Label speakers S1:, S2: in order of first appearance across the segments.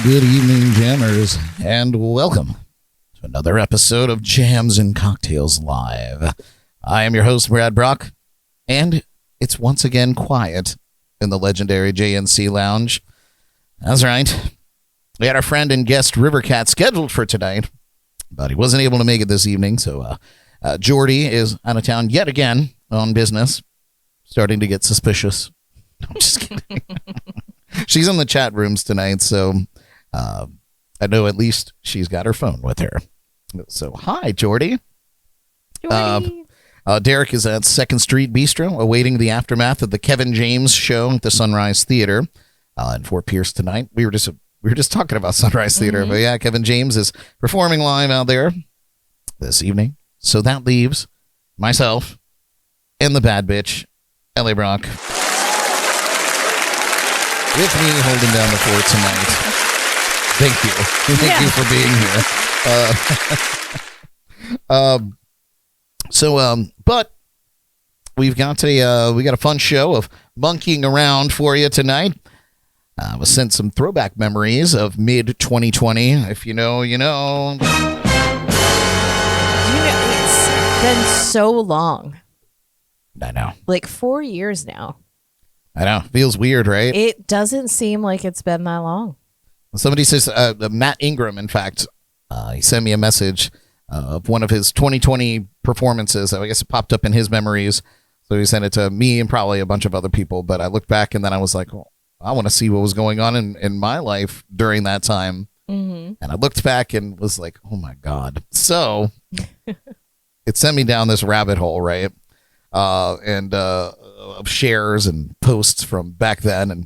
S1: good evening, jammers, and welcome to another episode of Jams and Cocktails Live. I am your host, Brad Brock, and it's once again quiet in the legendary JNC Lounge. That's right. We had our friend and guest Rivercat scheduled for tonight, but he wasn't able to make it this evening, so Jordy is out of town yet again on business, starting to get suspicious. I'm just kidding. She's in the chat rooms tonight, so I know at least she's got her phone with her. So, hi, Jordy. Derek is at 2nd Street Bistro, awaiting the aftermath of the Kevin James show at the Sunrise Theater in Fort Pierce tonight. We were just talking about Sunrise Theater, but yeah, Kevin James is performing live out there this evening. So that leaves myself and the bad bitch, Elly Brad. With me holding down the fort tonight. Thank you. Thank you for being here. But we've got a fun show of monkeying around for you tonight. We sent some throwback memories of mid 2020. If you know, you know.
S2: It's been so long.
S1: I know.
S2: Like 4 years now.
S1: I know. Feels weird, right?
S2: It doesn't seem like it's been that long.
S1: Somebody says, Matt Ingram, in fact, he sent me a message of one of his 2020 performances. I guess it popped up in his memories. So he sent it to me and probably a bunch of other people. But I looked back and then I was like, oh, I want to see what was going on in my life during that time. Mm-hmm. And I looked back and was like, oh, my God. So it sent me down this rabbit hole, right? Of shares and posts from back then, and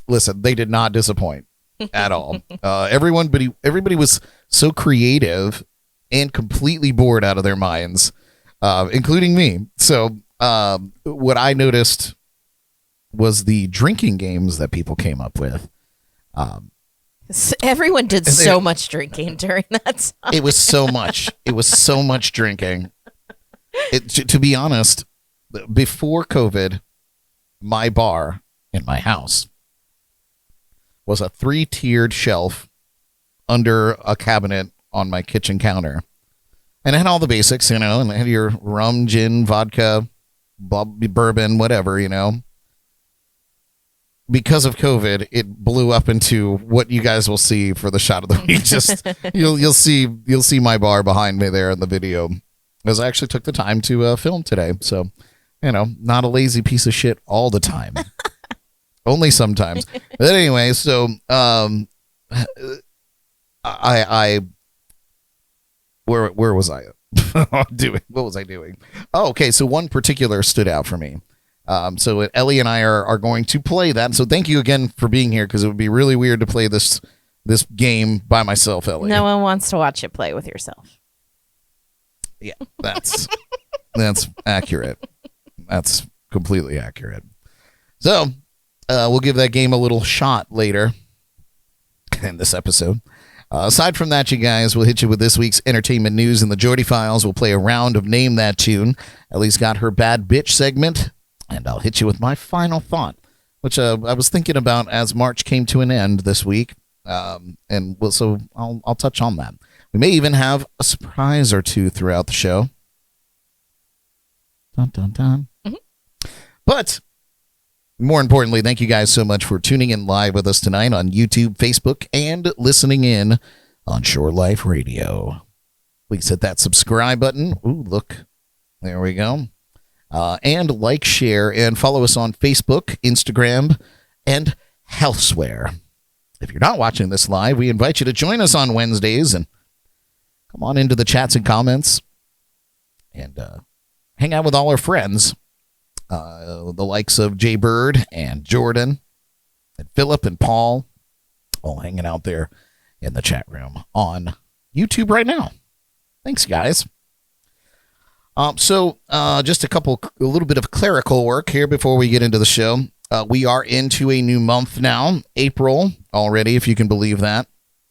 S1: listen, they did not disappoint at all. Everybody was so creative and completely bored out of their minds, including me. So what I noticed was the drinking games that people came up with.
S2: Everyone did so much drinking during that time.
S1: It was so much. It was so much drinking. To be honest, before COVID, my bar in my house was a 3-tiered shelf under a cabinet on my kitchen counter. And it had all the basics, you know, and it had your rum, gin, vodka, bourbon, whatever, you know. Because of COVID, it blew up into what you guys will see for the shot of the week. Just you'll see my bar behind me there in the video. Because I actually took the time to film today, so you know, not a lazy piece of shit all the time. Only sometimes. But anyway, so where was I doing? What was I doing? Oh, okay. So one particular stood out for me. So Elly and I are going to play that. So thank you again for being here, because it would be really weird to play this game by myself, Elly.
S2: No one wants to watch it play with yourself.
S1: Yeah, that's accurate. That's completely accurate. So we'll give that game a little shot later in this episode. Aside from that, you guys, we'll hit you with this week's entertainment news and the Jordy Files. We'll play a round of Name That Tune. Ellie's got her Bad Bitch segment, and I'll hit you with my final thought, which I was thinking about as March came to an end this week. So I'll touch on that. We may even have a surprise or two throughout the show. Dun, dun, dun. Mm-hmm. But more importantly, thank you guys so much for tuning in live with us tonight on YouTube, Facebook, and listening in on Shore Life Radio. Please hit that subscribe button. Ooh, look. There we go. And like, share, and follow us on Facebook, Instagram, and elsewhere. If you're not watching this live, we invite you to join us on Wednesdays and come on into the chats and comments and hang out with all our friends, the likes of Jay Bird and Jordan and Philip and Paul, all hanging out there in the chat room on YouTube right now. Thanks, guys. So just a little bit of clerical work here before we get into the show. We are into a new month now, April already, if you can believe that.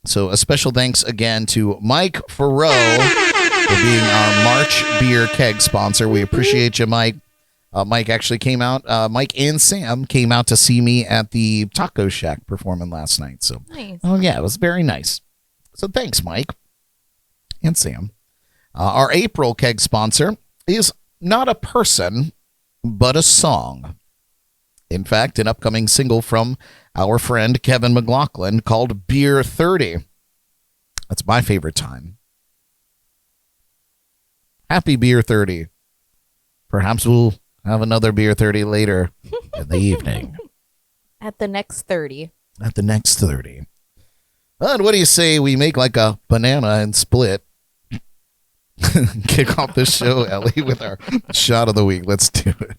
S1: So a special thanks again to Mike Farrow for being our March beer keg sponsor. We appreciate you, Mike. Mike actually came out. Mike and Sam came out to see me at the Taco Shack performing last night. So,
S2: Nice.
S1: oh yeah, it was very nice. So thanks, Mike and Sam. Our April keg sponsor is not a person, but a song. In fact, an upcoming single from our friend Kevin McLaughlin called Beer 30. That's my favorite time. Happy Beer 30. Perhaps we'll have another Beer 30 later in the evening.
S2: At the next 30.
S1: At the next 30. But what do you say we make like a banana and split? Kick off this show, Ellie, with our shot of the week. Let's do it.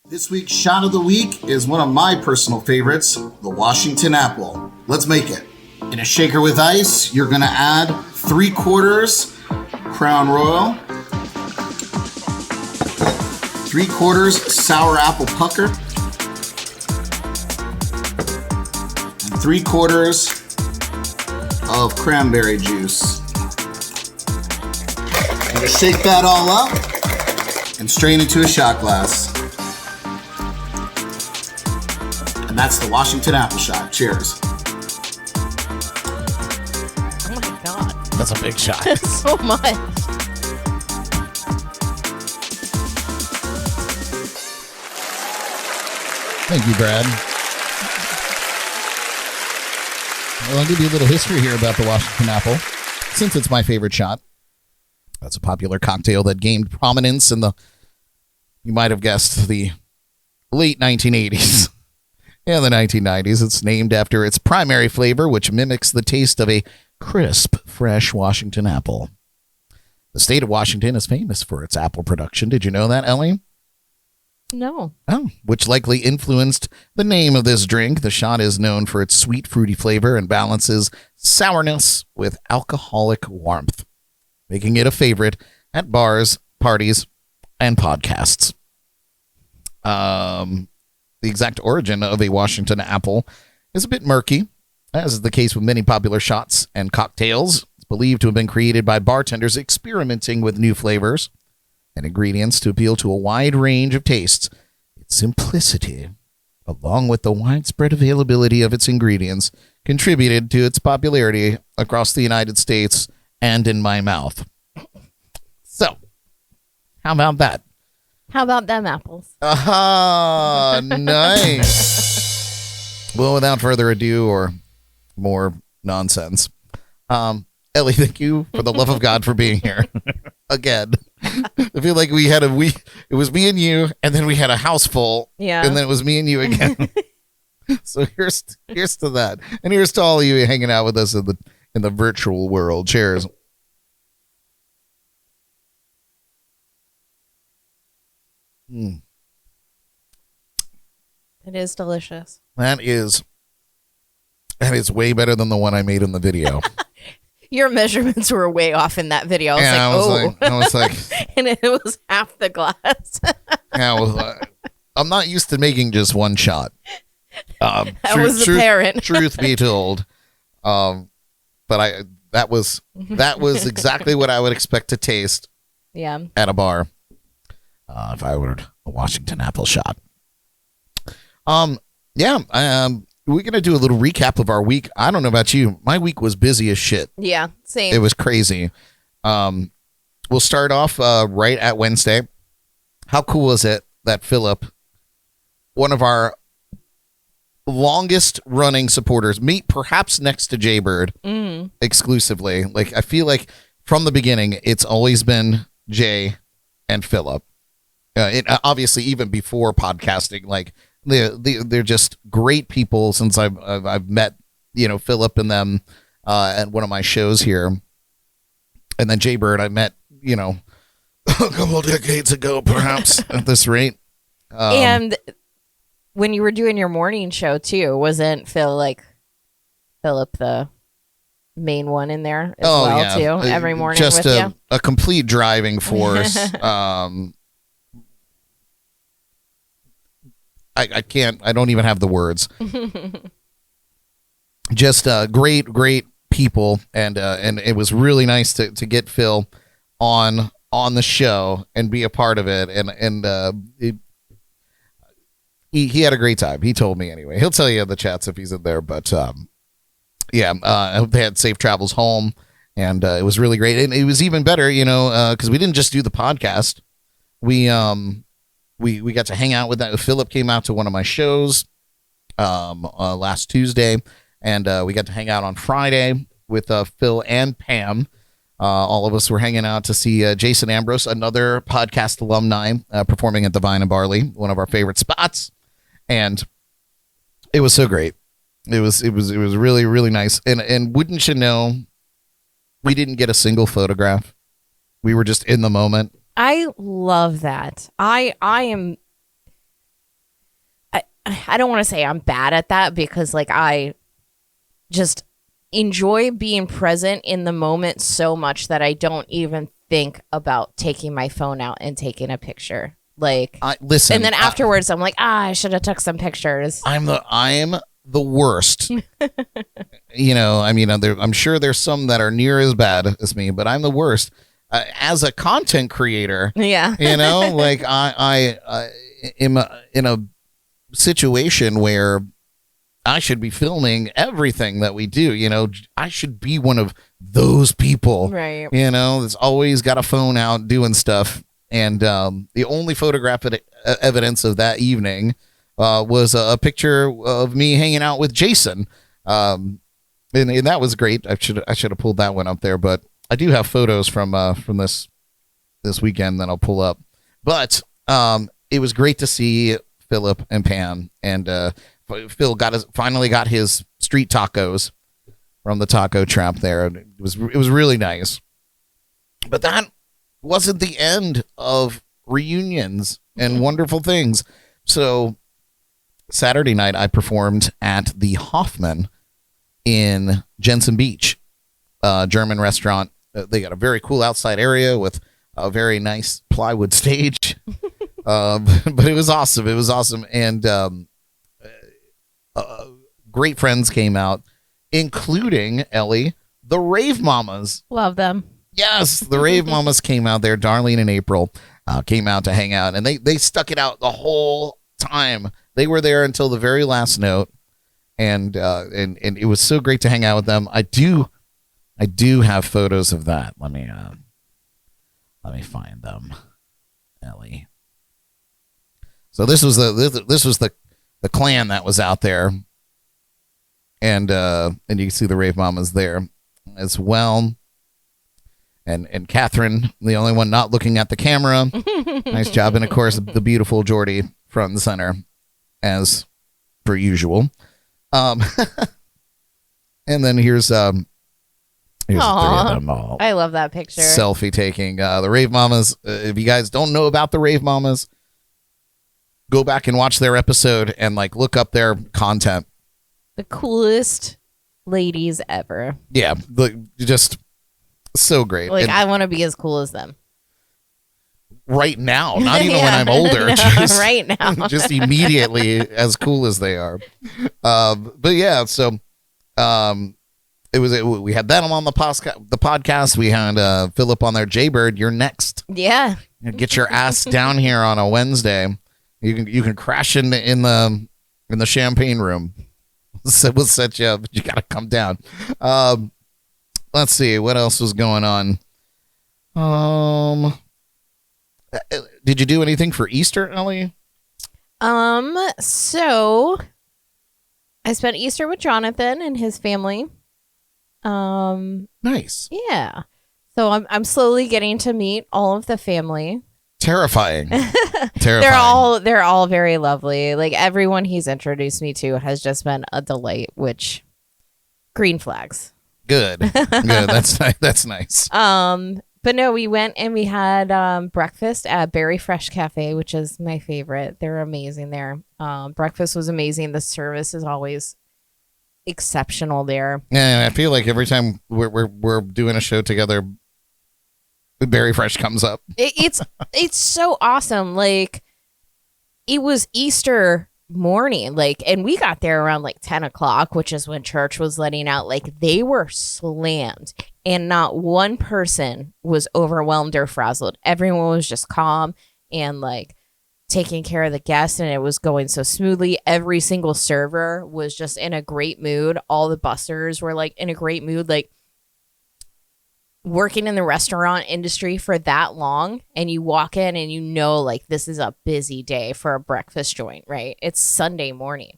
S3: This week's shot of the week is one of my personal favorites, the Washington apple. Let's make it. In a shaker with ice, you're going to add 3/4 Crown Royal, 3/4 sour apple pucker, and 3/4 of cranberry juice. And just shake that all up and strain into a shot glass. And that's the Washington apple shot. Cheers.
S2: Oh my God.
S1: That's a big shot.
S2: So much.
S1: Thank you, Brad. Well, I'll give you a little history here about the Washington apple, since it's my favorite shot. That's a popular cocktail that gained prominence in the, you might have guessed, the late 1980s. In the 1990s, it's named after its primary flavor, which mimics the taste of a crisp, fresh Washington apple. The state of Washington is famous for its apple production. Did you know that, Ellie?
S2: No.
S1: Oh, which likely influenced the name of this drink. The shot is known for its sweet, fruity flavor and balances sourness with alcoholic warmth, making it a favorite at bars, parties, and podcasts. The exact origin of a Washington apple is a bit murky, as is the case with many popular shots and cocktails. It's believed to have been created by bartenders experimenting with new flavors and ingredients to appeal to a wide range of tastes. Its simplicity, along with the widespread availability of its ingredients, contributed to its popularity across the United States and in my mouth. So, how about that?
S2: How about them apples?
S1: Aha, nice. Well, without further ado or more nonsense, Ellie, thank you for the love of God for being here again. I feel like we had it was me and you, and then we had a house full,
S2: Yeah.
S1: and then it was me and you again. So here's to that, and here's to all of you hanging out with us in the virtual world. Cheers. Mm.
S2: It is delicious.
S1: That is way better than the one I made in the video.
S2: Your measurements were way off in that video. I was like, and it was half the glass.
S1: I'm not used to making just one shot.
S2: That was apparent.
S1: Truth be told, but that was exactly what I would expect to taste.
S2: Yeah.
S1: At a bar, if I ordered a Washington apple shot. We're going to do a little recap of our week. I don't know about you. My week was busy as shit.
S2: Yeah, same.
S1: It was crazy. We'll start off right at Wednesday. How cool was it that Philip, one of our longest running supporters, perhaps next to Jaybird, exclusively. Like, I feel like from the beginning, it's always been Jay and Philip. Obviously, even before podcasting, like, they're just great people since I've met, Philip and them at one of my shows here. And then Jaybird I met, a couple decades ago, perhaps, at this rate.
S2: And when you were doing your morning show too, wasn't Philip the main one in there as too, every morning
S1: just
S2: with you.
S1: A complete driving force. I can't. I don't even have the words. Just great people, and it was really nice to get Phil on the show and be a part of it, he had a great time. He told me anyway. He'll tell you in the chats if he's in there, but I hope they had safe travels home, and it was really great, and it was even better, because we didn't just do the podcast. We got to hang out with that. Philip came out to one of my shows last Tuesday, and we got to hang out on Friday with Phil and Pam. All of us were hanging out to see Jason Ambrose, another podcast alumni, performing at the Vine and Barley, one of our favorite spots, and it was so great. It was really, really nice, and wouldn't you know, we didn't get a single photograph. We were just in the moment.
S2: I love that. I don't want to say I'm bad at that, because I just enjoy being present in the moment so much that I don't even think about taking my phone out and taking a picture.
S1: Listen,
S2: and then afterwards I'm like, I should have took some pictures.
S1: I'm the worst. I'm sure there's some that are near as bad as me, but I'm the worst. As a content creator,
S2: yeah,
S1: I am in a situation where I should be filming everything that we do. I should be one of those people,
S2: right?
S1: That's always got a phone out doing stuff. And the only photographic evidence of that evening was a picture of me hanging out with Jason, and that was great. I should have pulled that one up there, but I do have photos from this weekend that I'll pull up. But it was great to see Philip and Pam, and Phil finally got his street tacos from the taco trap there. It was really nice. But that wasn't the end of reunions and wonderful things. So Saturday night I performed at the Hoffman in Jensen Beach, German restaurant. They got a very cool outside area with a very nice plywood stage. But it was awesome. It was awesome. And great friends came out, including Elly, the Rave Mamas.
S2: Love them.
S1: Yes, the Rave Mamas came out there. Darlene and April came out to hang out, and they stuck it out the whole time. They were there until the very last note, and it was so great to hang out with them. I do have photos of that. Let me find them, Elly. So this was the clan that was out there, and you can see the Rave Mamas there as well. And Catherine, the only one not looking at the camera. Nice job. And of course, the beautiful Jordy front and center, as per usual. And then here's the three of them all.
S2: I love that picture.
S1: Selfie taking. The Rave Mamas. If you guys don't know about the Rave Mamas, go back and watch their episode and look up their content.
S2: The coolest ladies ever.
S1: Yeah, just so great.
S2: I want to be as cool as them.
S1: Right now, not even when I'm older.
S2: No,
S1: just,
S2: right now.
S1: Just immediately as cool as they are. But yeah, so we had that on the podcast. We had Philip on there. Jaybird, you're next.
S2: Yeah.
S1: Get your ass down here on a Wednesday. You can crash in the champagne room. So we'll set you up, but you gotta come down. Let's see what else was going on. Did you do anything for Easter, Elly?
S2: So I spent Easter with Jonathan and his family.
S1: Nice.
S2: Yeah. So I'm slowly getting to meet all of the family.
S1: Terrifying.
S2: They're all very lovely. Everyone he's introduced me to has just been a delight, which green flags.
S1: Good. That's nice.
S2: But no, we went and we had breakfast at Berry Fresh Cafe, which is my favorite. They're amazing there. Breakfast was amazing. The service is always exceptional there.
S1: Yeah, I feel like every time we're doing a show together, Berry Fresh comes up.
S2: It's so awesome. Like, it was Easter morning, like, and we got there around like 10 o'clock, which is when church was letting out. Like, they were slammed, and not one person was overwhelmed or frazzled. Everyone was just calm and like taking care of the guests, and it was going so smoothly. Every single server was just in a great mood. All the bussers were like in a great mood. Like, working in the restaurant industry for that long, and you walk in and you know, like, this is a busy day for a breakfast joint, right? It's Sunday morning,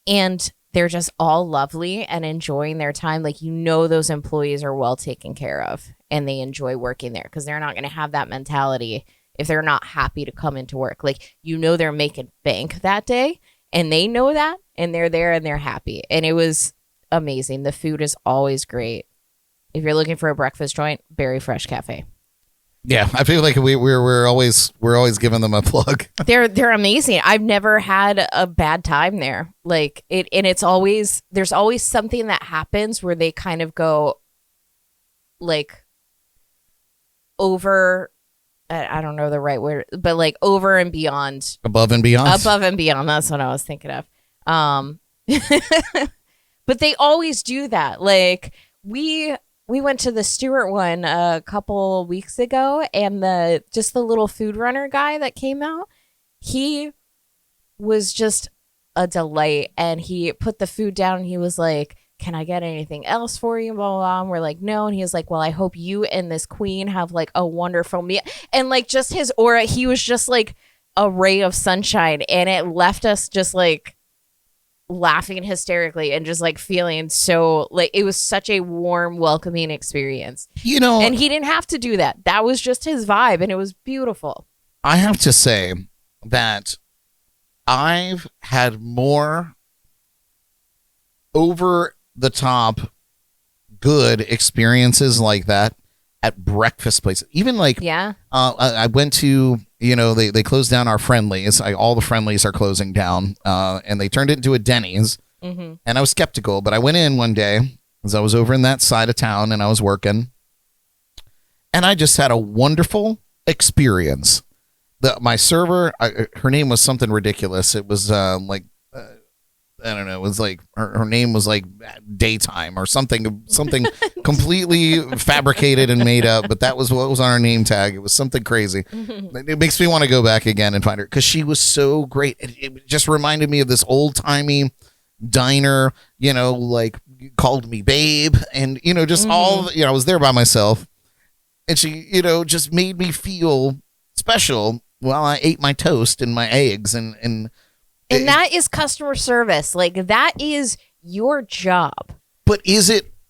S2: and they're just all lovely and enjoying their time. Like, you know, those employees are well taken care of and they enjoy working there, because they're not going to have that mentality if they're not happy to come into work. Like, you know, they're making bank that day, and they know that, and they're there and they're happy. And it was amazing. The food is always great. If you're looking for a breakfast joint, Berry Fresh Cafe.
S1: Yeah, I feel like we're always giving them a plug.
S2: They're amazing. I've never had a bad time there. Like, and it's always, there's always something that happens where they kind of go like over, I don't know the right word, but like over and beyond.
S1: Above and beyond.
S2: Above and beyond. That's what I was thinking of. But they always do that. Like, we went to the Stewart one a couple weeks ago, and the little food runner guy that came out, he was just a delight, and he put the food down and he was like, "Can I get anything else for you?" Blah, blah, blah. And we're like, "No." And he was like, "Well, I hope you and this queen have like a wonderful meal." And like, just his aura, he was just like a ray of sunshine, and it left us just like laughing hysterically and just like feeling so, like, it was such a warm, welcoming experience.
S1: You know,
S2: and he didn't have to do that. That was just his vibe, and it was beautiful.
S1: I have to say that I've had more over the top good experiences like that at breakfast places. Even like,
S2: yeah,
S1: I went to, you know, they closed down our Friendlies. All the Friendlies are closing down, and they turned it into a Denny's. Mm-hmm. And I was skeptical, but I went in one day as I was over in that side of town and I was working, and I just had a wonderful experience. My server, her name was something ridiculous. It was like, I don't know. It was like her name was like Daytime or something completely fabricated and made up. But that was what was on her name tag. It was something crazy. It makes me want to go back again and find her, because she was so great. It just reminded me of this old timey diner. You know, like, called me babe, and you know, just all, you know, I was there by myself, and she, you know, just made me feel special while I ate my toast and my eggs and
S2: that is customer service. Like, that is your job.
S1: But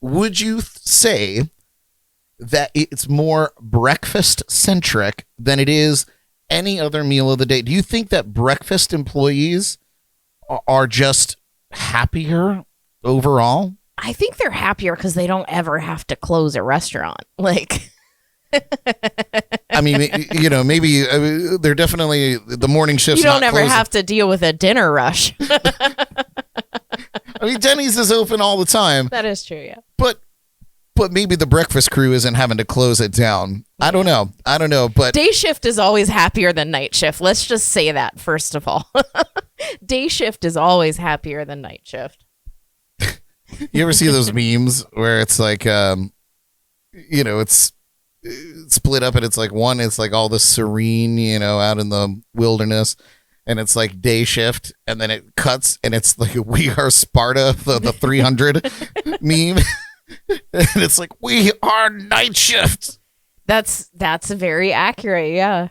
S1: would you say that it's more breakfast centric than it is any other meal of the day? Do you think that breakfast employees are just happier overall?
S2: I think they're happier because they don't ever have to close a restaurant. Like,
S1: I mean, you know, maybe they're definitely the morning shifts.
S2: You don't ever have to deal with a dinner rush.
S1: I mean, Denny's is open all the time.
S2: That is true, yeah.
S1: But maybe the breakfast crew isn't having to close it down. I don't know. But
S2: day shift is always happier than night shift. Let's just say that, first of all. Day shift is always happier than night shift.
S1: You ever see those memes where it's like, you know, it's split up, and it's like one, it's like all the serene, you know, out in the wilderness, and it's like day shift, and then it cuts and it's like "We Are Sparta," the 300 meme, and it's like "We are night shift." That's
S2: very accurate. Yeah.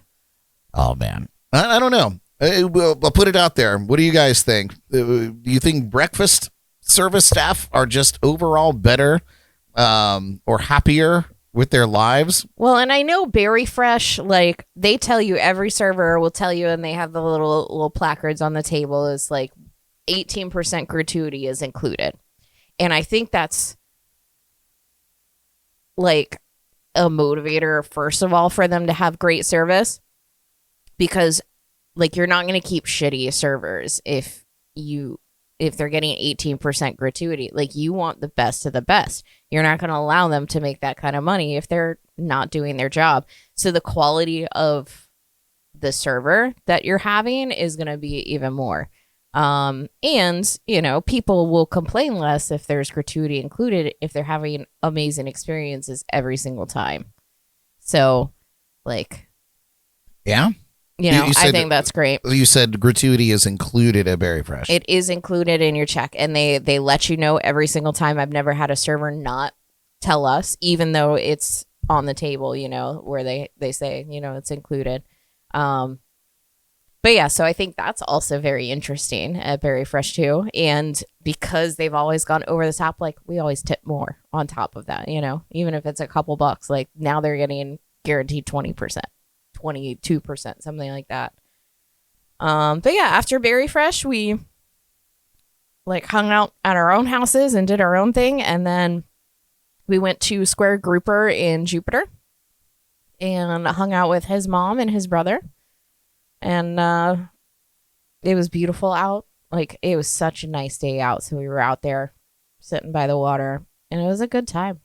S1: Oh man, I don't know. I'll put it out there. What do you guys think? Do you think breakfast service staff are just overall better, or happier with their lives?
S2: Well, and I know Berry Fresh, like, they tell you, every server will tell you, and they have the little placards on the table, is like 18% gratuity is included. And I think that's like a motivator, first of all, for them to have great service, because like, you're not going to keep shitty servers if you if they're getting 18% gratuity, like you want the best of the best. You're not going to allow them to make that kind of money if they're not doing their job. So the quality of the server that you're having is going to be even more. And, you know, people will complain less if there's gratuity included if they're having amazing experiences every single time. So, like,
S1: Yeah.
S2: you know, I think that's great.
S1: You said gratuity is included at Berry Fresh.
S2: It is included in your check, and they let you know every single time. I've never had a server not tell us, even though it's on the table, you know, where they say, you know, it's included. But yeah, so I think that's also very interesting at Berry Fresh too. And because they've always gone over the top, like we always tip more on top of that, you know, even if it's a couple bucks, like now they're getting guaranteed 20%, 22%, something like that. But yeah, after Berry Fresh, we like hung out at our own houses and did our own thing. And then we went to Square Grouper in Jupiter and hung out with his mom and his brother. And it was beautiful out. Like, it was such a nice day out. So we were out there sitting by the water, and it was a good time.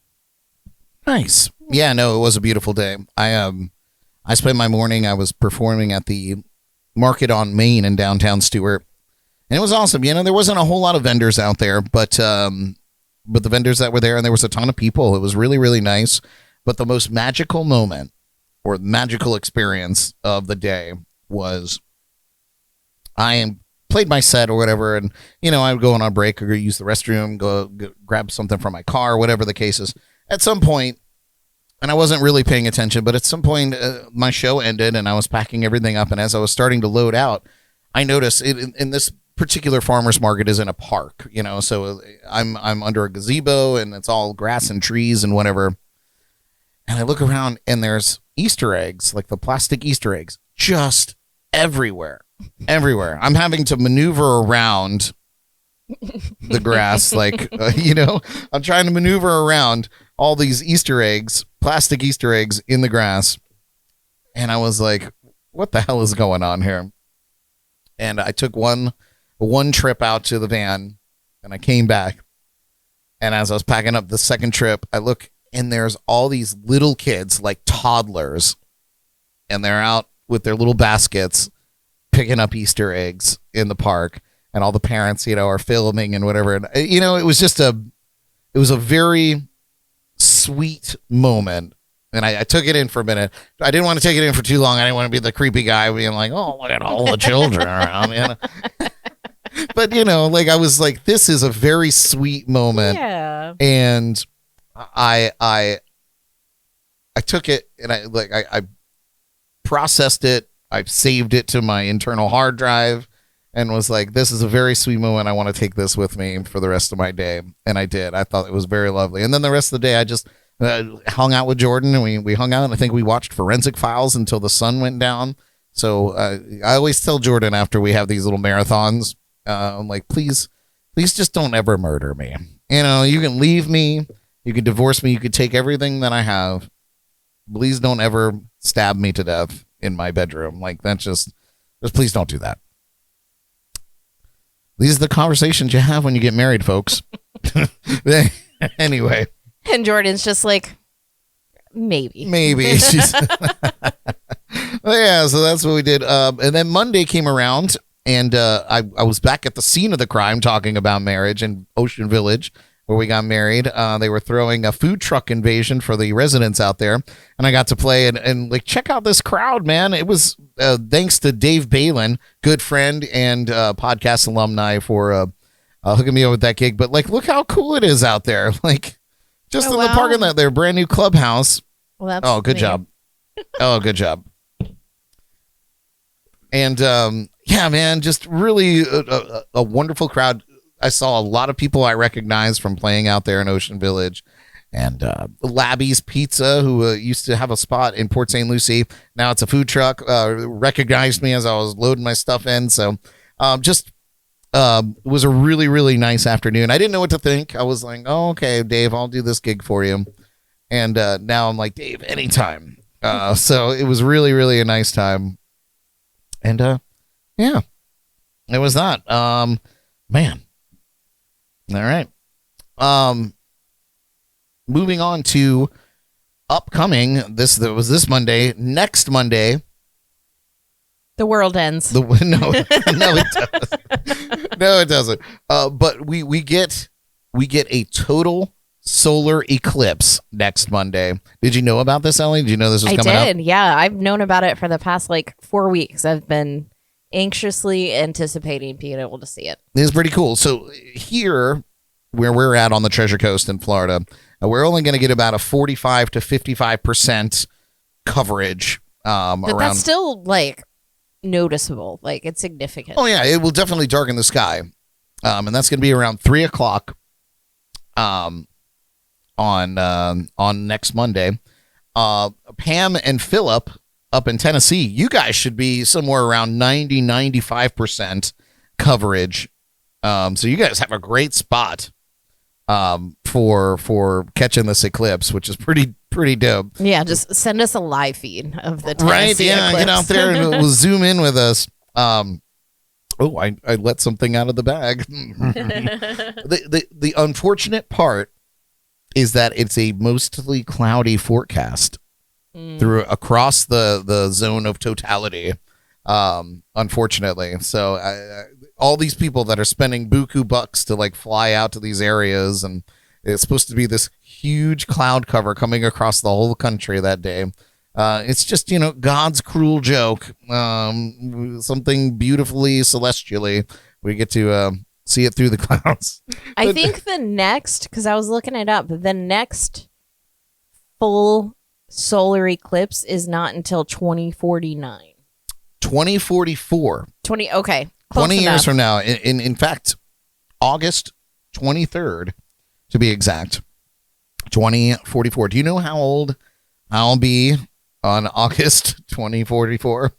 S1: Nice. Yeah, no, it was a beautiful day. I spent my morning, I was performing at the Market on Main in downtown Stewart. And it was awesome. You know, there wasn't a whole lot of vendors out there, but the vendors that were there, and there was a ton of people. It was really, really nice. But the most magical moment or magical experience of the day was I played my set or whatever, and you know, I would go on a break or use the restroom, go grab something from my car, whatever the case is. At some point, and I wasn't really paying attention, but at some point my show ended and I was packing everything up, and as I was starting to load out, I noticed in this particular farmer's market is in a park, you know, so I'm under a gazebo and it's all grass and trees and whatever. And I look around and there's Easter eggs, like the plastic Easter eggs, just everywhere. I'm having to maneuver around the grass, like, you know, I'm trying to maneuver around all these Easter eggs, plastic Easter eggs in the grass. And I was like, what the hell is going on here? And I took one trip out to the van and I came back. And as I was packing up the second trip, I look and there's all these little kids, like toddlers, and they're out with their little baskets picking up Easter eggs in the park, and all the parents, you know, are filming and whatever. And, you know, it was a very sweet moment. And I took it in for a minute. I didn't want to take it in for too long. I didn't want to be the creepy guy being like, oh, look at all the children around. You know? But, you know, like I was like, this is a very sweet moment.
S2: Yeah.
S1: And I took it and I processed it. I saved it to my internal hard drive and was like, this is a very sweet moment. I want to take this with me for the rest of my day. And I did. I thought it was very lovely. And then the rest of the day, I just hung out with Jordan, and we hung out, and I think we watched Forensic Files until the sun went down. So I always tell Jordan after we have these little marathons, I'm like, please just don't ever murder me. You know, you can leave me. You can divorce me. You could take everything that I have. Please don't ever stab me to death in my bedroom. Like, that's just please don't do that. These are the conversations you have when you get married, folks. Anyway.
S2: And Jordan's just like, maybe.
S1: Yeah, so that's what we did. And then Monday came around, and I was back at the scene of the crime talking about marriage in Ocean Village, where we got married. They were throwing a food truck invasion for the residents out there, and I got to play and like, check out this crowd, man. It was thanks to Dave Balin, good friend and podcast alumni, for hooking me up with that gig. But like, look how cool it is out there. Like, just in the parking lot, their brand new clubhouse.
S2: Well, that's
S1: good job. Oh, good job. And yeah, man, just really a wonderful crowd. I saw a lot of people I recognized from playing out there in Ocean Village. And Labby's Pizza, who used to have a spot in Port St. Lucie. Now it's a food truck, recognized me as I was loading my stuff in. So just it was a really, really nice afternoon. I didn't know what to think. I was like, oh, okay, Dave, I'll do this gig for you. And now I'm like, Dave, anytime. So it was really, really a nice time. And yeah, it was that. Man, All right. Moving on to upcoming. This Monday. Next Monday.
S2: The world ends.
S1: No, it doesn't. No, it doesn't. But we get a total solar eclipse next Monday. Did you know about this, Ellie? Did you know this was coming up?
S2: I did. Yeah, I've known about it for the past 4 weeks. I've been anxiously anticipating being able to see it.
S1: It's pretty cool. So here, where we're at on the Treasure Coast in Florida, we're only going to get about a 45 to 55% coverage.
S2: But that's still noticeable. It's significant.
S1: Oh yeah, it will definitely darken the sky, and that's going to be around 3:00 on next Monday. Pam and Philip up in Tennessee, you guys should be somewhere around 95% coverage. So you guys have a great spot for catching this eclipse, which is pretty dope.
S2: Yeah, just send us a live feed of the Tennessee
S1: right. Yeah,
S2: eclipse.
S1: Get out there and we'll zoom in with us. I let something out of the bag. The unfortunate part is that it's a mostly cloudy forecast across the zone of totality. Unfortunately, so all these people that are spending buku bucks to fly out to these areas, and it's supposed to be this huge cloud cover coming across the whole country that day. It's just, God's cruel joke. Something beautifully celestially. We get to see it through the clouds.
S2: I think because I was looking it up, the next full solar eclipse is not until 2049.
S1: 2044.
S2: okay.
S1: 20 years from now. In fact, August 23rd, to be exact. 2044. Do you know how old I'll be on August 2044?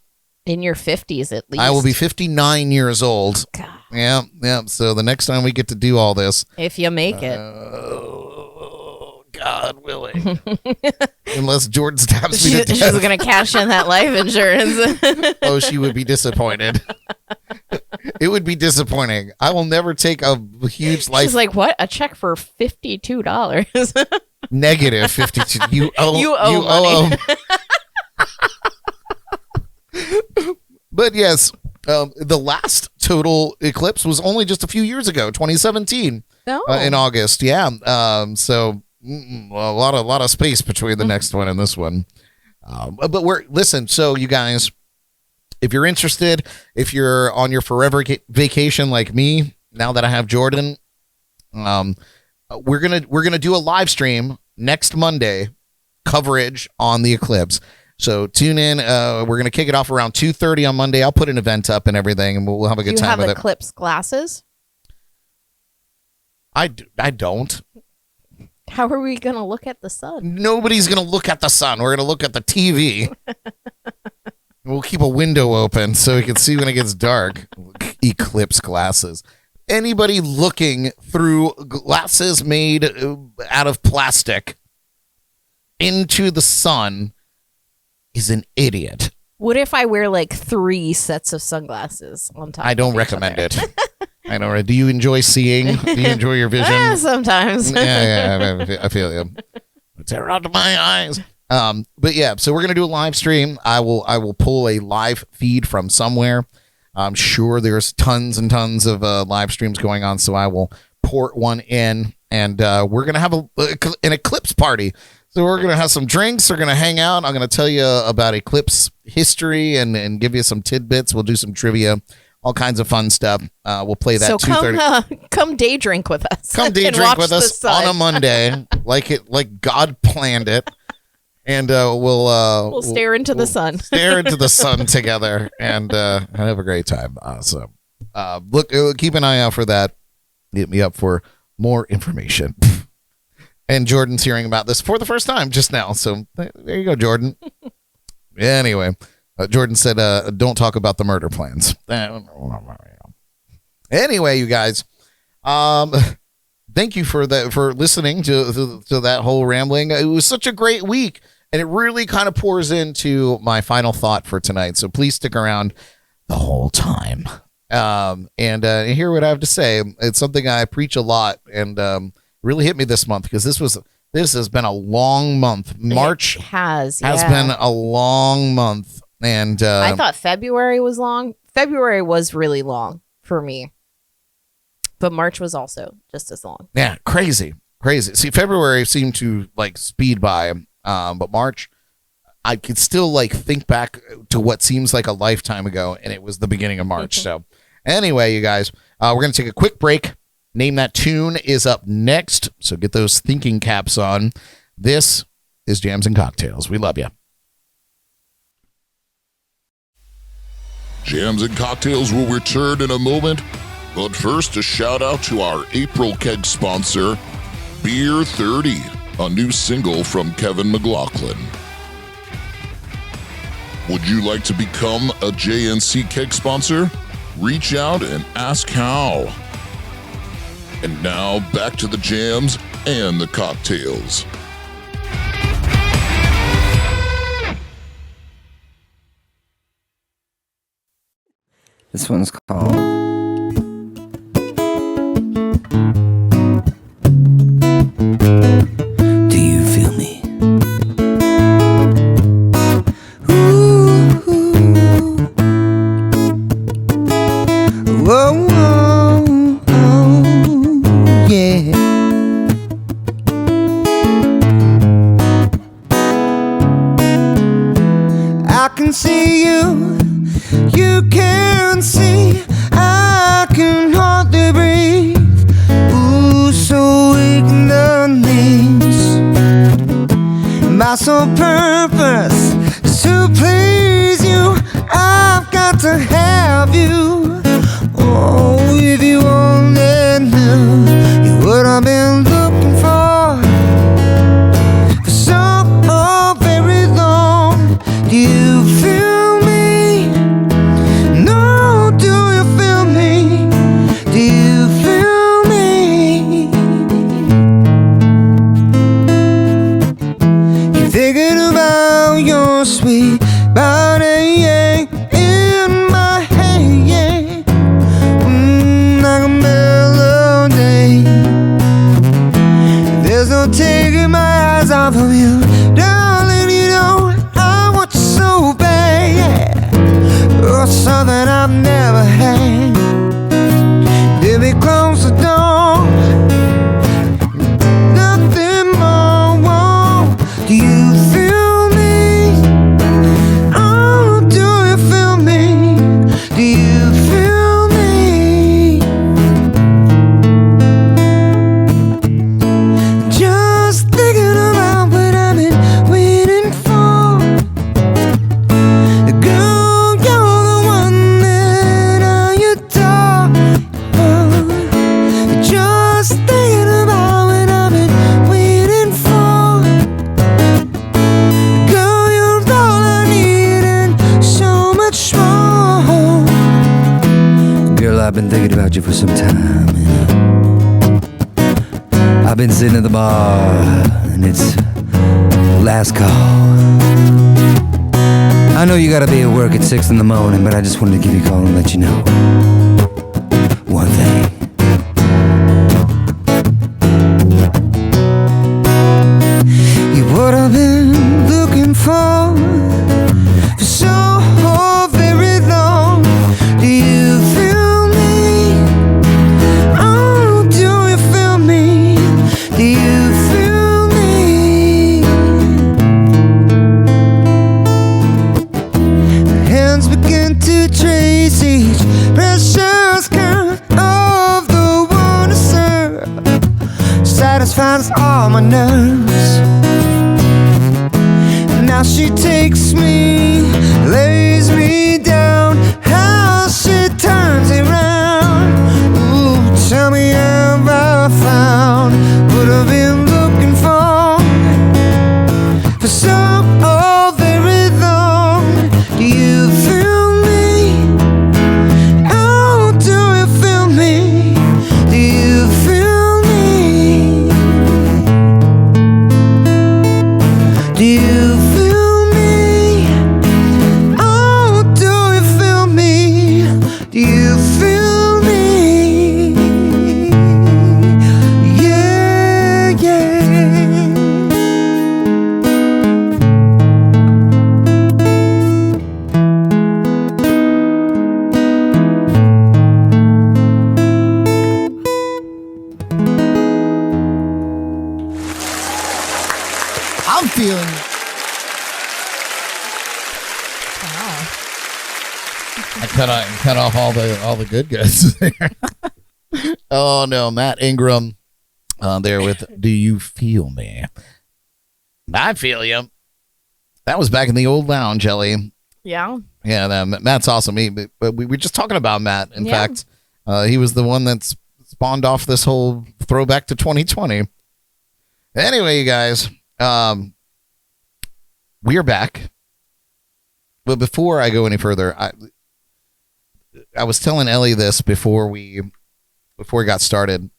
S2: In your 50s, at least.
S1: I will be 59 years old.
S2: God.
S1: Yeah. So the next time we get to do all this,
S2: if you make it.
S1: God willing. Unless Jordan stabs me to death.
S2: She's going to cash in that life insurance.
S1: Oh, she would be disappointed. It would be disappointing. I will never take a huge life.
S2: She's like, what? A check for $52?
S1: Negative 52. You owe
S2: money.
S1: But yes, the last total eclipse was only just a few years ago, 2017, in August. Yeah. So a lot of space between the next one and this one. But listen. So you guys, if you're interested, if you're on your forever vacation like me, now that I have Jordan, we're gonna do a live stream next Monday, coverage on the eclipse. So tune in. We're going to kick it off around 2:30 on Monday. I'll put an event up and everything, and we'll have a good time with it.
S2: Do you have eclipse glasses?
S1: I don't.
S2: How are we going to look at the sun?
S1: Nobody's going to look at the sun. We're going to look at the TV. We'll keep a window open so we can see when it gets dark. Eclipse glasses. Anybody looking through glasses made out of plastic into the sun is an idiot.
S2: What if I wear 3 sets of sunglasses on top?
S1: I don't recommend it. I don't. Do you enjoy seeing? Do you enjoy your vision?
S2: Sometimes.
S1: Yeah, I feel you. Tear out my eyes. But yeah, so we're gonna do a live stream. I will pull a live feed from somewhere. I'm sure there's tons and tons of live streams going on, so I will port one in, and we're gonna have an eclipse party. So we're going to have some drinks. We're going to hang out. I'm going to tell you about eclipse history and give you some tidbits. We'll do some trivia, all kinds of fun stuff. We'll play that.
S2: So come day drink with us.
S1: Come day drink with us on a Monday, like God planned it. And we'll
S2: stare into the sun.
S1: Stare into the sun together and have a great time. So keep an eye out for that. Hit me up for more information. And Jordan's hearing about this for the first time just now. So there you go, Jordan. Anyway, Jordan said, don't talk about the murder plans. Anyway, you guys, thank you for listening to that whole rambling. It was such a great week, and it really kind of pours into my final thought for tonight. So please stick around the whole time. and hear what I have to say. It's something I preach a lot, and really hit me this month because this has been a long month. March
S2: has
S1: been a long month, and
S2: I thought February was long. February was really long for me, but March was also just as long.
S1: Yeah, crazy. See, February seemed to like speed by, but March, I could still like think back to what seems like a lifetime ago, and it was the beginning of March. So anyway, you guys, we're going to take a quick break. Name That Tune is up next, so get those thinking caps on. This is Jams and Cocktails. We love you.
S4: Jams and Cocktails will return in a moment, but first a shout out to our April keg sponsor, Beer 30, a new single from Kevin McLaughlin. Would you like to become a JNC keg sponsor? Reach out and ask how. And now back to the jams and the cocktails.
S5: This one's called Do You Feel Me? Ooh, whoa, whoa, oh, yeah. I can see you. You can see I can hardly breathe. Ooh, so ignorant. My sole purpose is to please you. I've got to have you. Oh, if you only knew you would have been looking for so very long. Do you feel me? No, do you feel me? Do you feel me? You're thinking about your sweet body in my head, like a melody. There's no taking my eyes off of you, darling. You know I want you so bad. Oh, something I've never had. Baby, close the door. Nothing more. Whoa. Do you feel me? Oh, do you feel me? Do you feel me? Just thinking about what I've been waiting for. Girl, you're the one that I adore. Just thinking about what I've been waiting for. Girl, you're all I need and so much more. Girl, I've been thinking about you for some time, I've been sitting at the bar, and it's last call. I know you gotta be at work at 6 in the morning, but I just wanted to give you a call and let you know one thing. You would have been looking for so very long. Do you feel me? Oh, do you feel me? Do you feel me? My hands begin to trace each precious curve of the one to serve. Satisfies all my nerves. Now she takes me, lays me down, how she turns around. Ooh, tell me have I found what I've been looking for so very long. Do you feel me? Oh, do you feel me? Do you feel me? Do you feel me? Oh, do you
S2: Wow.
S1: I cut off all the good guys there. Oh no, Matt Ingram there with "Do You Feel Me?" I feel you. That was back in the old lounge, Ellie.
S2: Yeah.
S1: Yeah, Matt's awesome. But we were just talking about Matt. In fact, he was the one that spawned off this whole throwback to 2020. Anyway, you guys, we are back. But before I go any further, I was telling Ellie this before we got started,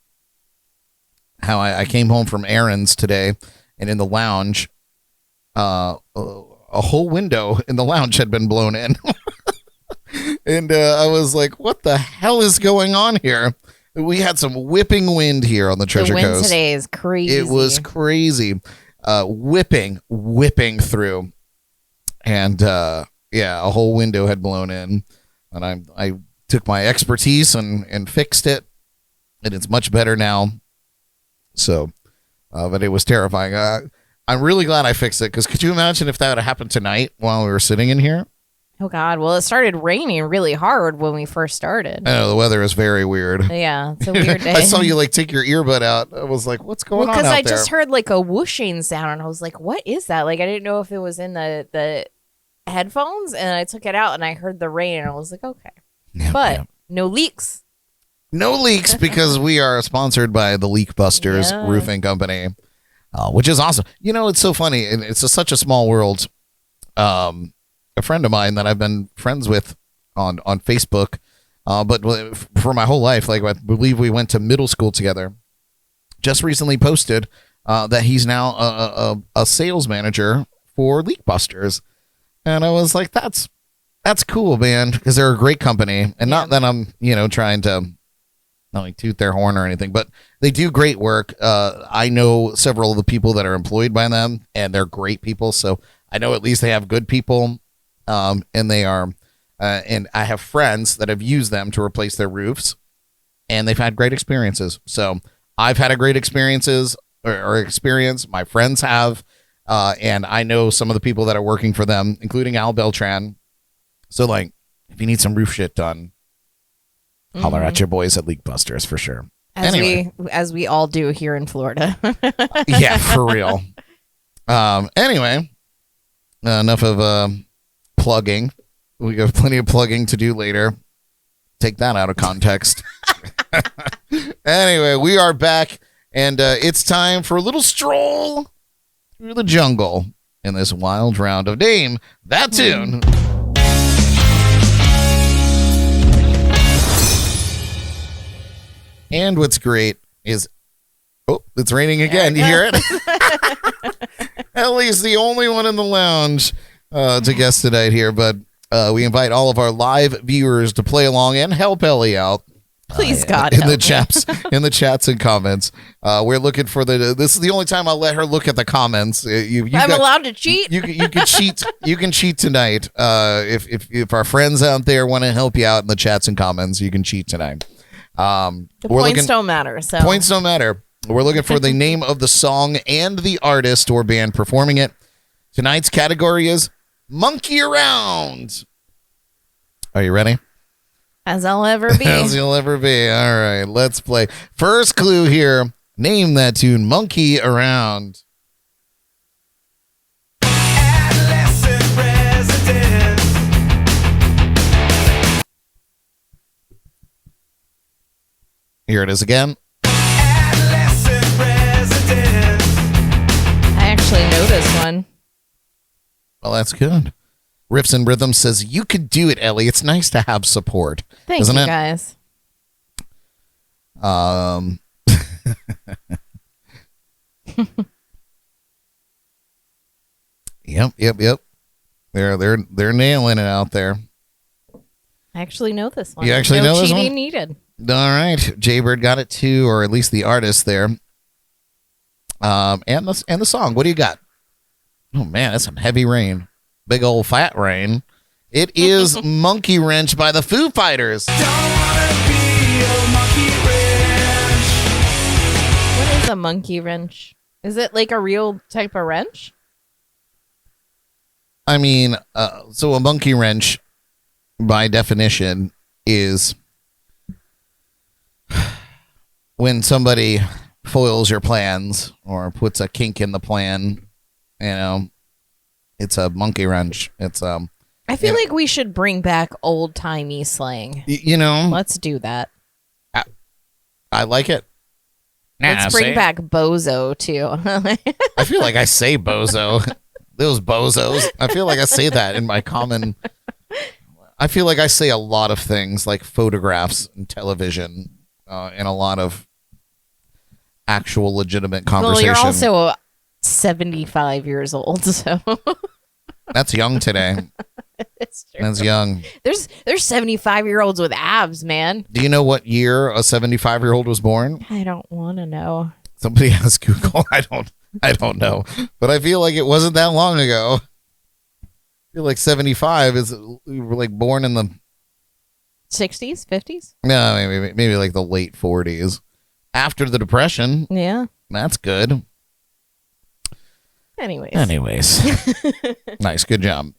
S1: how I came home from errands today, and in the lounge, a whole window in the lounge had been blown in. And I was like, what the hell is going on here? We had some whipping wind here on the Treasure
S2: The wind
S1: Coast.
S2: today is crazy.
S1: It was crazy. Whipping through. And a whole window had blown in. And I took my expertise and fixed it. And it's much better now. So, but it was terrifying. I'm really glad I fixed it, because could you imagine if that would have happened tonight while we were sitting in here?
S2: Oh, God. Well, it started raining really hard when we first started.
S1: I know, the weather is very weird.
S2: Yeah, it's a weird day.
S1: I saw you take your earbud out. I was like, what's going on out there?
S2: Because I just heard a whooshing sound, and I was like, what is that? I didn't know if it was in the headphones, and I took it out, and I heard the rain, and I was like, okay.
S1: Yeah,
S2: but no leaks.
S1: No leaks, because we are sponsored by the Leak Busters Roofing Company, which is awesome. You know, it's so funny. It's such a small world. A friend of mine that I've been friends with on Facebook, but for my whole life, I believe we went to middle school together, just recently posted that he's now a sales manager for Leak Busters. And I was like, that's cool, man, because they're a great company. And not that I'm, trying to not toot their horn or anything, but they do great work. I know several of the people that are employed by them, and they're great people. So I know at least they have good people. And they are, and I have friends that have used them to replace their roofs, and they've had great experiences. So I've had a great experience. My friends have, and I know some of the people that are working for them, including Al Beltran. So if you need some roof shit done, holler at your boys at Leak Busters for sure.
S2: As we all do here in Florida.
S1: Yeah, for real. Anyway, enough of plugging. We got plenty of plugging to do later. Take that out of context. Anyway, we are back, and it's time for a little stroll through the jungle in this wild round of Name That Tune. And what's great is, it's raining again. You hear it? Ellie's the only one in the lounge to guest tonight here, but we invite all of our live viewers to play along and help Ellie out.
S2: Please, God,
S1: in the chats and comments. We're looking for this is the only time I'll let her look at the comments.
S2: I'm allowed to cheat.
S1: You can cheat. You can cheat tonight. If our friends out there want to help you out in the chats and comments, you can cheat tonight.
S2: The points don't matter. So
S1: points don't matter. We're looking for the name of the song and the artist or band performing it. Tonight's category is Monkey Around. Are you ready?
S2: As I'll ever be.
S1: As you'll ever be. All right, let's play. First clue here. Name that tune, Monkey Around.
S5: Adolescent resident.
S1: Here it is again.
S5: Adolescent resident.
S2: I actually know this one.
S1: Well, that's good. Riffs and Rhythm says, you could do it, Ellie. It's nice to have support.
S2: Thank
S1: Isn't
S2: you,
S1: it?
S2: guys.
S1: Yep. They're nailing it out there.
S2: I actually know this one.
S1: You actually
S2: no
S1: know this
S2: cheating
S1: one?
S2: needed.
S1: All right. Jaybird got it too, or at least the artist there. And the song. What do you got? Oh man, that's some heavy rain. Big old fat rain. It is Monkey Wrench by the Foo Fighters.
S5: Don't wanna be a monkey wrench.
S2: What is a monkey wrench? Is it like a real type of wrench?
S1: I mean, so a monkey wrench, by definition, is when somebody foils your plans or puts a kink in the plan. You know, it's a monkey wrench. It's
S2: I feel like we should bring back old timey slang.
S1: you know,
S2: Let's do that.
S1: I like it.
S2: Let's bring back bozo too.
S1: I feel like I say bozo. Those bozos. I feel like I say that in my common. I feel like I say a lot of things like photographs and television and a lot of actual legitimate conversation.
S2: Well, you're also 75 years old, so
S1: That's young today.
S2: it's true.
S1: That's young.
S2: There's 75-year-olds with abs, man.
S1: Do you know what year a 75-year-old was born?
S2: I don't want to know.
S1: Somebody asked Google. I don't know. But I feel like it wasn't that long ago. I feel like 75 is we were like born in the
S2: 60s, 50s?
S1: no, maybe like the late 40s. After the Depression.
S2: Yeah.
S1: That's good.
S2: Anyways.
S1: Nice. Good job.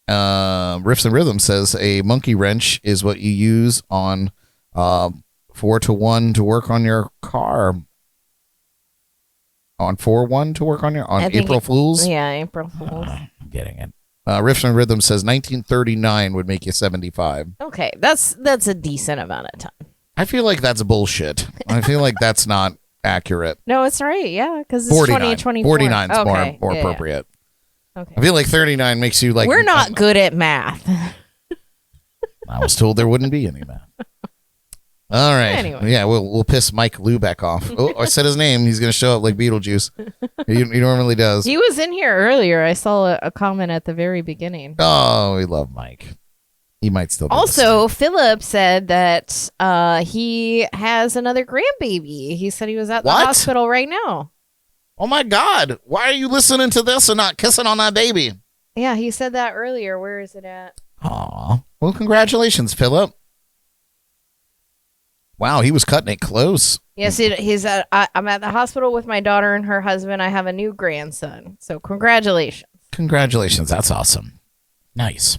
S1: Riffs and Rhythm says a monkey wrench is what you use on 4-1 to work on your car. On 4-1 to work on your April Fools?
S2: Yeah, April Fools.
S1: I'm getting it. Riffs and Rhythm says 1939 would make you 75.
S2: Okay, that's a decent amount of time.
S1: I feel like that's bullshit. I feel like that's not accurate.
S2: No, it's right. Yeah, because it's
S1: 49.
S2: 2024.
S1: 49 is
S2: Okay,
S1: more
S2: yeah,
S1: appropriate.
S2: yeah. Okay.
S1: I feel like 39 makes you like.
S2: We're not good at math.
S1: I was told there wouldn't be any math. All right.
S2: Anyway.
S1: Yeah, we'll piss Mike Lubeck off. Oh, I said his name. He's going to show up like Beetlejuice. He normally does.
S2: He was in here earlier. I saw a comment at the very beginning.
S1: Oh, we love Mike. He might still be
S2: Also,
S1: listening.
S2: Philip said that he has another grandbaby. He said he was at the
S1: What?
S2: hospital right now.
S1: Oh, my God. Why are you listening to this and not kissing on that baby?
S2: Yeah, he said that earlier. Where is it at?
S1: Aw. Well, congratulations, Philip. Wow, he was cutting it close.
S2: Yes, he's at. I'm at the hospital with my daughter and her husband. I have a new grandson. So congratulations.
S1: Congratulations. That's awesome. Nice.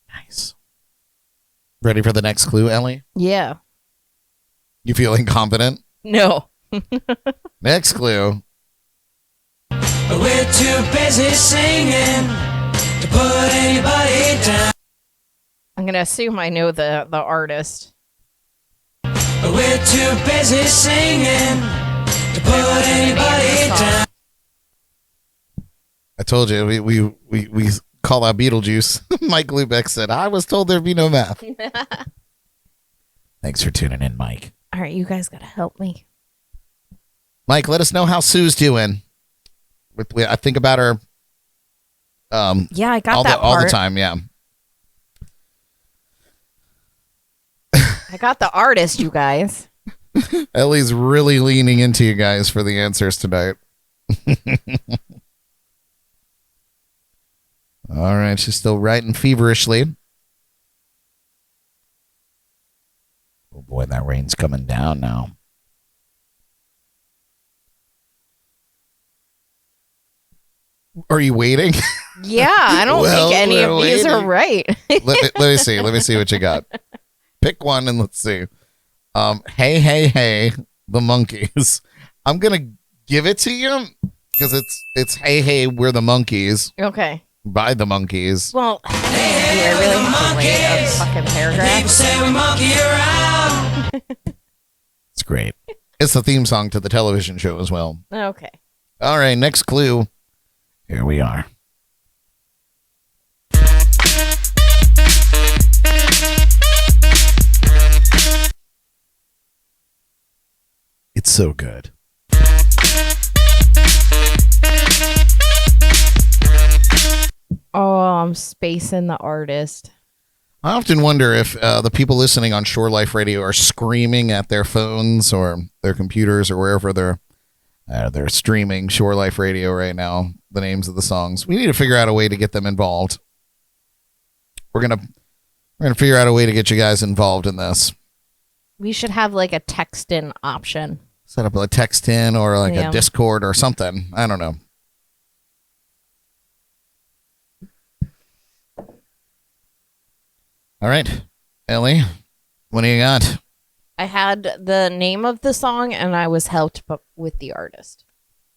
S1: Nice. Ready for the next clue, Ellie?
S2: Yeah.
S1: You feeling confident?
S2: No.
S1: Next clue.
S5: We're too busy singing to put anybody down.
S2: I'm gonna assume I know the artist.
S5: We're too busy singing to put anybody down.
S1: I told you we call out Beetlejuice. Mike Lubeck said, I was told there'd be no math. Thanks for tuning in, Mike.
S2: All right, you guys gotta help me.
S1: Mike, let us know how Sue's doing. I think about her
S2: Yeah, I got
S1: all
S2: that
S1: the
S2: part.
S1: time, yeah.
S2: I got the artist, you guys.
S1: Ellie's really leaning into you guys for the answers tonight. All right, she's still writing feverishly. Oh boy, that rain's coming down now. Are you waiting?
S2: Yeah, I don't
S1: Well,
S2: think any
S1: we're
S2: of these are
S1: waiting.
S2: right.
S1: let me see. Let me see what you got. Pick one and let's see. Hey, hey, hey, the Monkees. I'm gonna give it to you because it's Hey, hey, we're the Monkees
S2: Okay.
S1: by the Monkees.
S2: Well, do I really have to wait a fucking paragraph?
S5: People say we monkey around.
S1: It's great. It's the theme song to the television show as well.
S2: Okay.
S1: All right, next clue. Here we are. It's so good.
S2: Oh, I'm spacing the artist.
S1: I often wonder if the people listening on Shore Life Radio are screaming at their phones or their computers or wherever they're streaming Shore Life Radio right now, the names of the songs. We need to figure out a way to get them involved. We're gonna figure out a way to get you guys involved in this.
S2: We should have like a text-in option.
S1: Set up a text in or like
S2: Yeah.
S1: a Discord or something. I don't know. All right, Ellie, what do you got?
S2: I had the name of the song, and I was helped with the artist.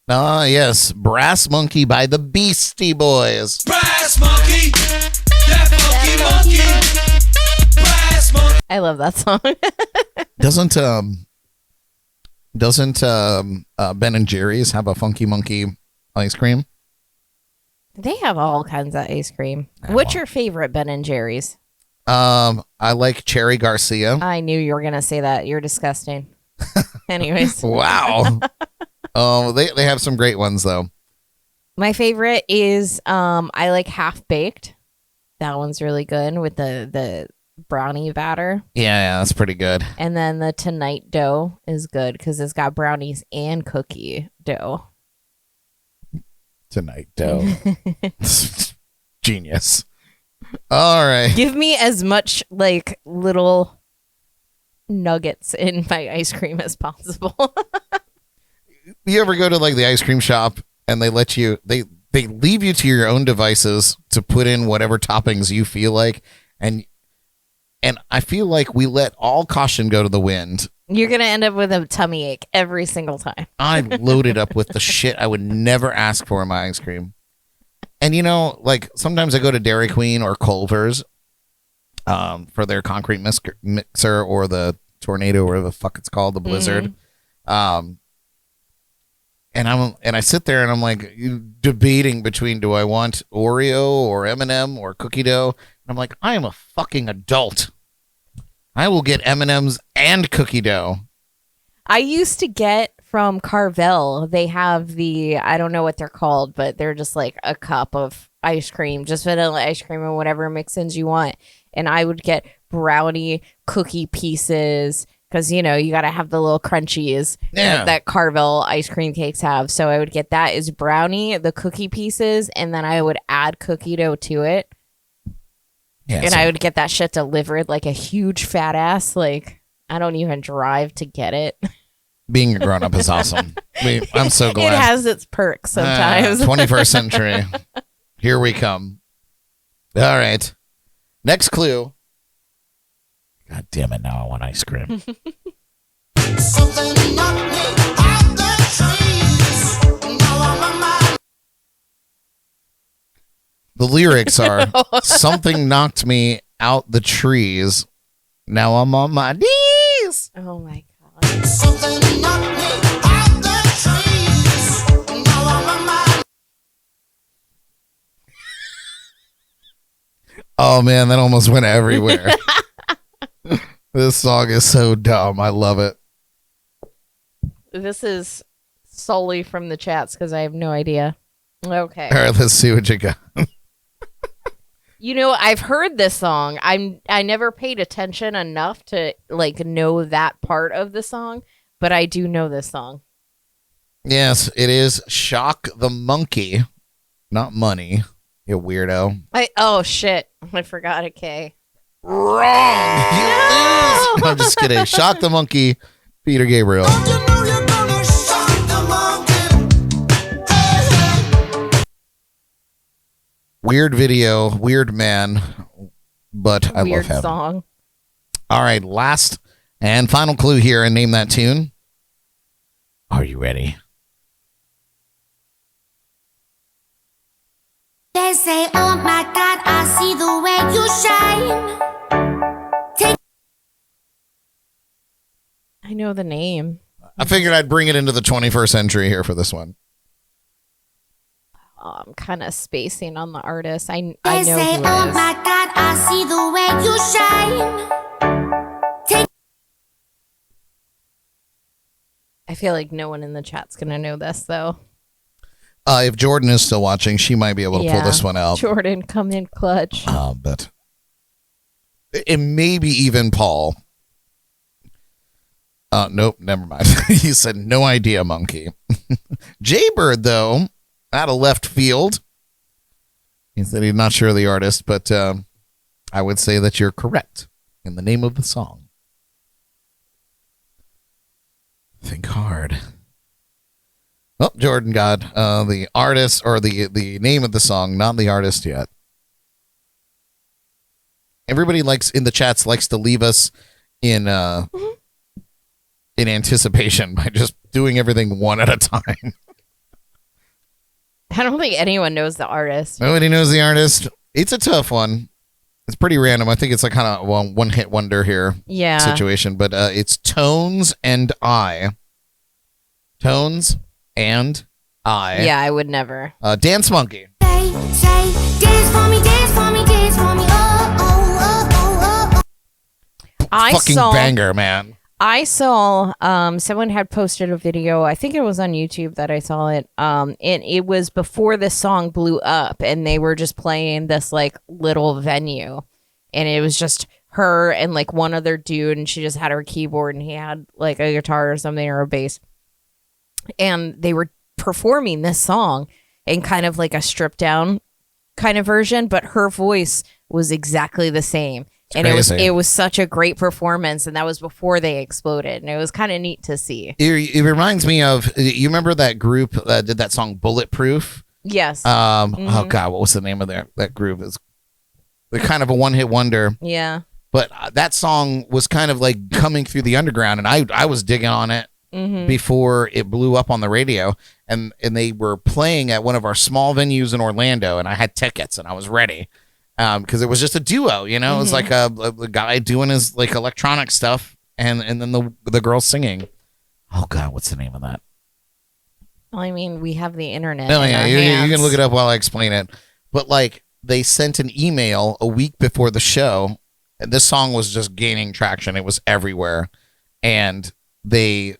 S1: Ah, yes, Brass Monkey by the Beastie Boys.
S6: Brass monkey, that funky monkey. Brass monkey.
S2: I love that song.
S1: Doesn't Ben and Jerry's have a Funky Monkey ice cream?
S2: They have all kinds of ice cream. What's your favorite Ben and Jerry's?
S1: I like Cherry Garcia.
S2: I knew you were gonna say that. You're disgusting. Anyways,
S1: Wow. Oh, they have some great ones though.
S2: my favorite is I like Half Baked. That one's really good with the brownie batter.
S1: Yeah, that's pretty good.
S2: And then the Tonight Dough is good because it's got brownies and cookie dough.
S1: Tonight dough. Genius. All right.
S2: Give me as much like little nuggets in my ice cream as possible.
S1: You ever go to like the ice cream shop and they let you they leave you to your own devices to put in whatever toppings you feel like, and I feel like we let all caution go to the wind.
S2: You're going to end up with a tummy ache every single time.
S1: I loaded up with the shit I would never ask for in my ice cream. And you know, like sometimes I go to Dairy Queen or Culver's for their concrete mixer or the tornado or whatever the fuck it's called, the blizzard. And I sit there and I'm like debating between, do I want Oreo or M&M or cookie dough? And I'm like, I am a fucking adult. I will get M&Ms and cookie dough.
S2: I used to get from Carvel. They have I don't know what they're called, but they're just like a cup of ice cream, just vanilla ice cream and whatever mix-ins you want. And I would get brownie cookie pieces because, you know, you got to have the little crunchies that Carvel ice cream cakes have. So I would get that as brownie, the cookie pieces, and then I would add cookie dough to it.
S1: Yeah,
S2: and I would get that shit delivered like a huge fat ass. Like, I don't even drive to get it.
S1: Being a grown up is awesome. I'm so glad.
S2: It has its perks sometimes.
S1: 21st century. Here we come. All right. Next clue. God damn it. Now I want ice cream.
S6: Something knocked me out the trees. Now I'm on my
S1: The lyrics are something knocked me out the trees. Now I'm on my knees.
S2: Oh my God.
S6: something knocked me out the trees. Now I'm on my
S1: Oh man, that almost went everywhere. This song is so dumb. I love it.
S2: This is solely from the chats because I have no idea. Okay.
S1: All right, let's see what you got.
S2: You know, I've heard this song. I never paid attention enough to like know that part of the song, but I do know this song.
S1: Yes, it is Shock the Monkey, not Money, you weirdo.
S2: Oh shit. I forgot a K.
S1: Wrong. You lose. No, I'm just kidding. Shock the Monkey, Peter Gabriel.
S6: You know you're gonna shock the monkey. Hey, hey.
S1: Weird video, weird man, but I
S2: Weird
S1: love him.
S2: song.
S1: All right, last and final clue here, and name that tune. Are you ready?
S7: They say, oh my God, I see the way you shine.
S2: I know the name.
S1: I figured I'd bring it into the 21st century here for this one.
S2: Oh, I'm kind of spacing on the artist. I
S7: They
S2: know
S7: say,
S2: who
S7: oh
S2: it is.
S7: my God, I see the way you shine.
S2: I feel like no one in the chat's gonna know this though.
S1: If Jordan is still watching, she might be able to pull this one out.
S2: Jordan, come in clutch.
S1: But it may be even Paul. Nope, never mind. He said no idea, monkey. Jaybird, though, out of left field. He said he's not sure of the artist, but I would say that you're correct in the name of the song. Think hard. Oh, Jordan got the artist or the name of the song, not the artist yet. everybody likes in the chats likes to leave us in anticipation by just doing everything one at a time.
S2: I don't think anyone knows the artist.
S1: Nobody knows the artist. It's a tough one. It's pretty random. I think it's like kind of one hit wonder here situation, but it's Tones and I. Tones and I.
S2: Yeah, I would never.
S7: Say,
S1: Dance Monkey.
S7: dance for me, dance for me, dance for me. Oh, oh, oh, oh, oh.
S1: Fucking banger, man.
S2: I saw someone had posted a video. I think it was on YouTube that I saw it. And it was before this song blew up, and they were just playing this like little venue, and it was just her and like one other dude, and she just had her keyboard, and he had like a guitar or something or a bass, and they were performing this song in kind of like a stripped down kind of version, but her voice was exactly the same. And it was such a great performance, and that was before they exploded, and it was kind of neat to see.
S1: It reminds me of, you remember that group that did that song Bulletproof?
S2: Yes.
S1: Oh God, what was the name of that group? It's kind of a one hit wonder.
S2: Yeah.
S1: But that song was kind of like coming through the underground, and I was digging on it before it blew up on the radio, and they were playing at one of our small venues in Orlando, and I had tickets, and I was ready. Because it was just a duo, you know, it was like a guy doing his like electronic stuff, and then the girl singing. Oh God, what's the name of that?
S2: Well, I mean, we have the internet.
S1: No, yeah, you can look it up while I explain it. But like, they sent an email a week before the show, and this song was just gaining traction. It was everywhere, and they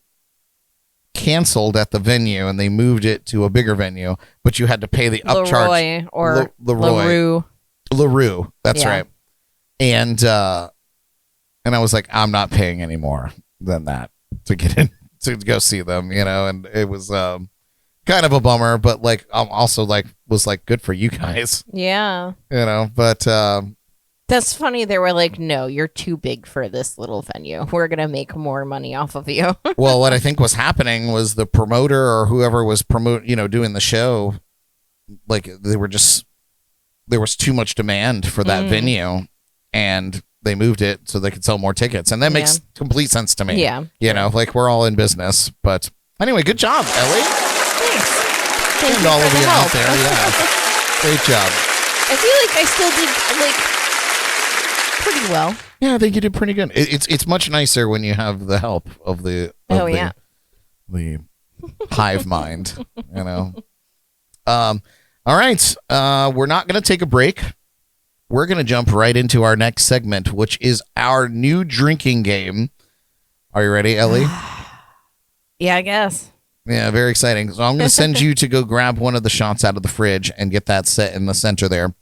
S1: canceled at the venue, and they moved it to a bigger venue. But you had to pay the upcharge.
S2: Leroy or
S1: Leroy. LaRue, that's
S2: Yeah.
S1: right. And I was like, I'm not paying any more than that to get in to go see them, you know. And it was kind of a bummer, but like I'm also like was like good for you guys,
S2: Yeah.
S1: you know. But
S2: That's funny. They were like, no, you're too big for this little venue. We're going to make more money off of you.
S1: well, what I think was happening was the promoter or whoever was doing the show, like there was too much demand for that venue, and they moved it so they could sell more tickets. And that makes complete sense to me.
S2: Yeah.
S1: You know, like we're all in business. But anyway, good job, Ellie.
S2: Thanks. Thank
S1: And
S2: you
S1: all
S2: for
S1: of
S2: the
S1: you
S2: help.
S1: out there. Yeah. Great job.
S2: I feel like I still did pretty well.
S1: Yeah, I think you did pretty good. It's much nicer when you have the help of the hive mind, you know. All right. We're not going to take a break. We're going to jump right into our next segment, which is our new drinking game. Are you ready, Ellie?
S2: Yeah, I guess.
S1: Yeah, very exciting. So I'm going to send you to go grab one of the shots out of the fridge and get that set in the center there.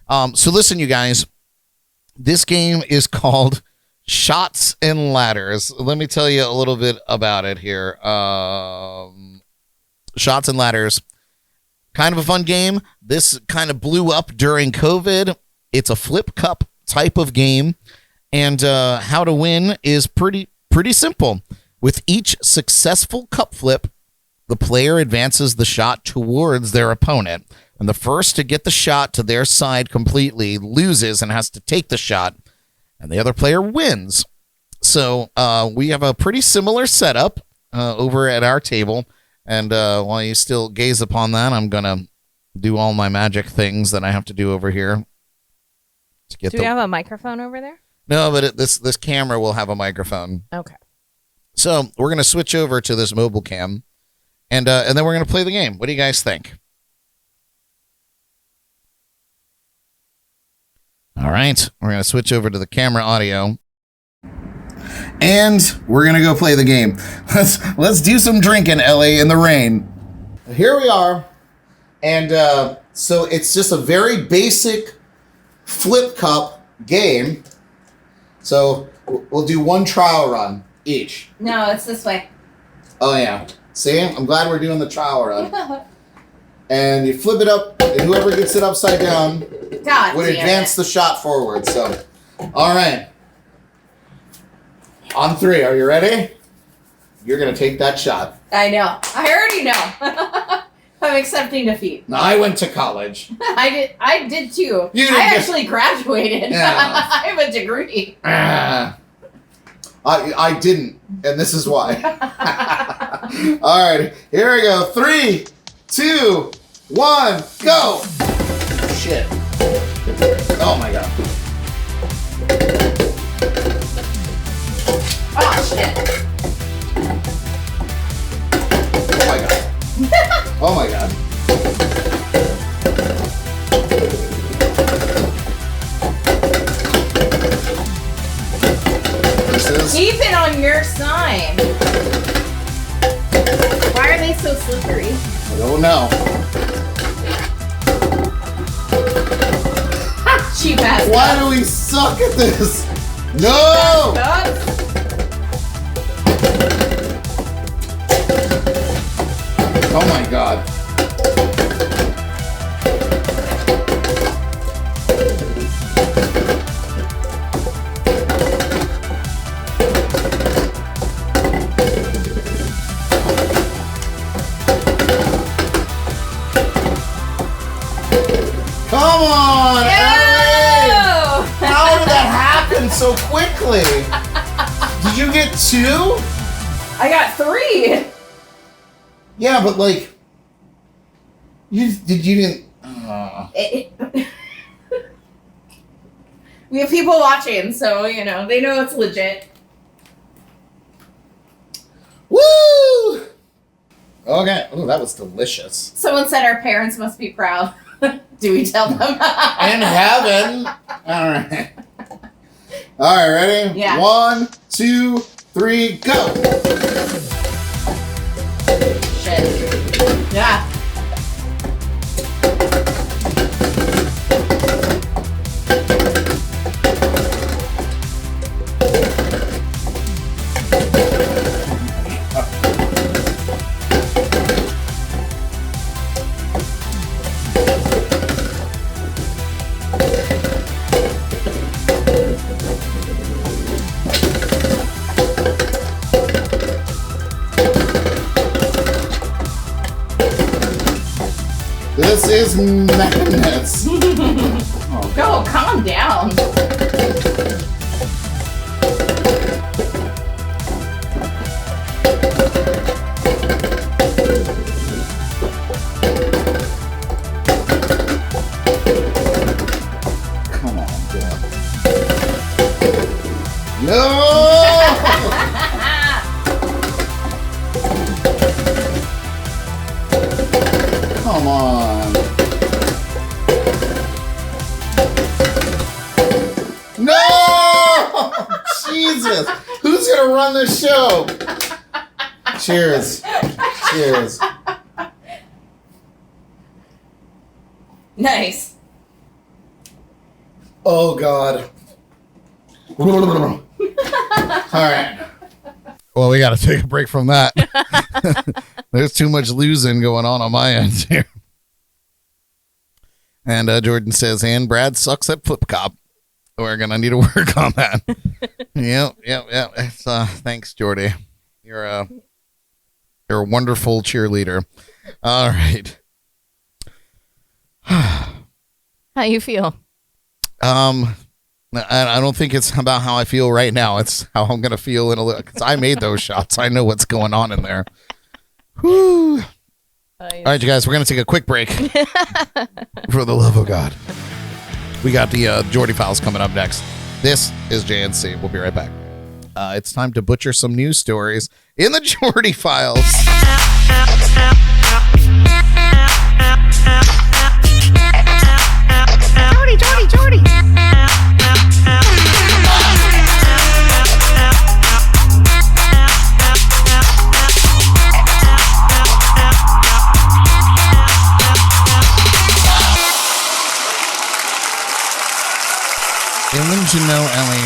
S1: So listen, you guys. This game is called Shots and Ladders. Let me tell you a little bit about it here. Shots and Ladders. Kind of a fun game. This kind of blew up during COVID. It's a flip cup type of game. And how to win is pretty simple. With each successful cup flip, the player advances the shot towards their opponent. And the first to get the shot to their side completely loses and has to take the shot. And the other player wins. So we have a pretty similar setup over at our table. And while you still gaze upon that, I'm going to do all my magic things that I have to do over here. To get
S2: Do we have a microphone over there?
S1: No, but this camera will have a microphone.
S2: Okay.
S1: So we're going to switch over to this mobile cam, and then we're going to play the game. What do you guys think? All right. We're going to switch over to the camera audio. And we're going to go play the game. Let's do some drinking, Ellie, in the rain. Here we are. And so it's just a very basic flip cup game. So we'll do one trial run each.
S2: No, it's this way.
S1: Oh, yeah. See? I'm glad we're doing the trial run. And you flip it up, and whoever gets it upside down would advance the shot forward. So, all right. On 3, are you ready? You're going to take that shot.
S2: I know. I already know. I'm accepting defeat.
S1: Now, I went to college.
S2: I did too.
S1: You didn't
S2: I
S1: get-
S2: actually graduated.
S1: Yeah.
S2: I have a degree.
S3: I didn't, and this is why. All right, here we go. 3, 2, 1, go. Shit. Oh my god.
S2: Oh shit.
S3: Oh my god. Oh my god. This is.
S2: Keep it on your sign. Why are they so slippery?
S3: I don't know.
S2: Cheap ass.
S3: Why do we suck at this? No!
S2: Cups.
S3: Oh my god. Come on, Elly!
S2: Ew!
S3: How did that happen so quickly? Did you get 2?
S2: I got 3.
S3: Yeah, but like, you didn't.
S2: We have people watching, so you know they know it's legit.
S3: Woo! Okay. Oh, that was delicious.
S2: Someone said our parents must be proud. Do we tell them?
S3: In heaven. All right. All right, ready?
S2: Yeah.
S3: 1, 2, 3, go.
S2: Shit. Yeah.
S3: This is madness.
S2: Go, calm down.
S3: Come on, Dad. No! Come on. No! Jesus! Who's gonna run this show? Cheers. Cheers.
S2: Nice.
S3: Oh, God. All right.
S1: Well, we got to take a break from that. There's too much losing going on my end here. And Jordan says, and Brad sucks at flip cop. We're going to need to work on that. Yep. It's, thanks, Jordy. You're a wonderful cheerleader. All right.
S2: How you feel?
S1: I don't think it's about how I feel right now. It's how I'm going to feel in a little, because I made those shots. I know what's going on in there. Whew. All right, you guys, we're going to take a quick break. For the love of God. We got the Jordy Files coming up next. This is JNC. We'll be right back. It's time to butcher some news stories in the Jordy Files. Jordy. And wouldn't you know, Elly,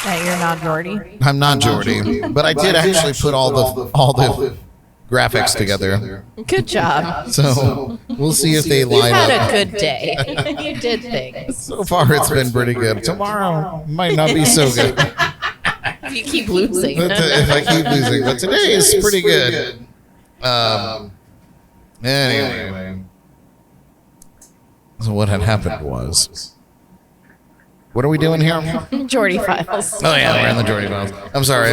S2: That you're not Jordy.
S1: I'm not Jordy, but I did actually put all the graphics together.
S2: Good job.
S1: So we'll see if they
S2: You
S1: line
S2: had
S1: up.
S2: a good day. You did things.
S1: So far, it's been pretty good. Tomorrow might not be so good.
S2: If you keep losing.
S1: But if I keep losing, but today is pretty good. Anyway. So what had happened was... What are we doing here?
S2: Jordy Files.
S1: Oh yeah, we're in the Jordy Files. I'm sorry,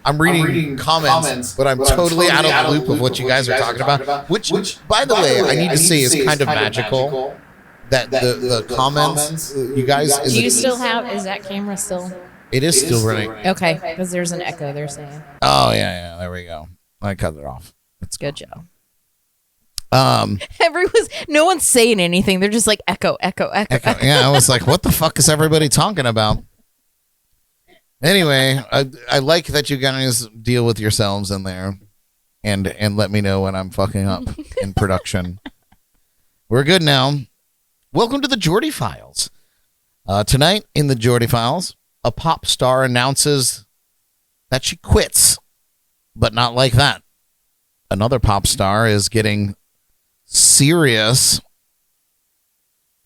S1: I'm reading comments, but I'm totally out of the loop of what you guys are talking about. Which, by the way, I need to say is kind of magical. That the comments, you guys.
S2: Do you still have? Is that camera still?
S1: It is still running.
S2: Okay, because there's an echo. They're saying.
S1: Oh yeah, there we go. I cut it off. It's
S2: Good job. No one's saying anything. They're just like echo.
S1: Yeah, I was like, what the fuck is everybody talking about? Anyway, I like that you guys deal with yourselves in there and let me know when I'm fucking up in production. We're good now. Welcome to the Jordy Files. Tonight in the Jordy Files, a pop star announces that she quits, but not like that. Another pop star is getting serious,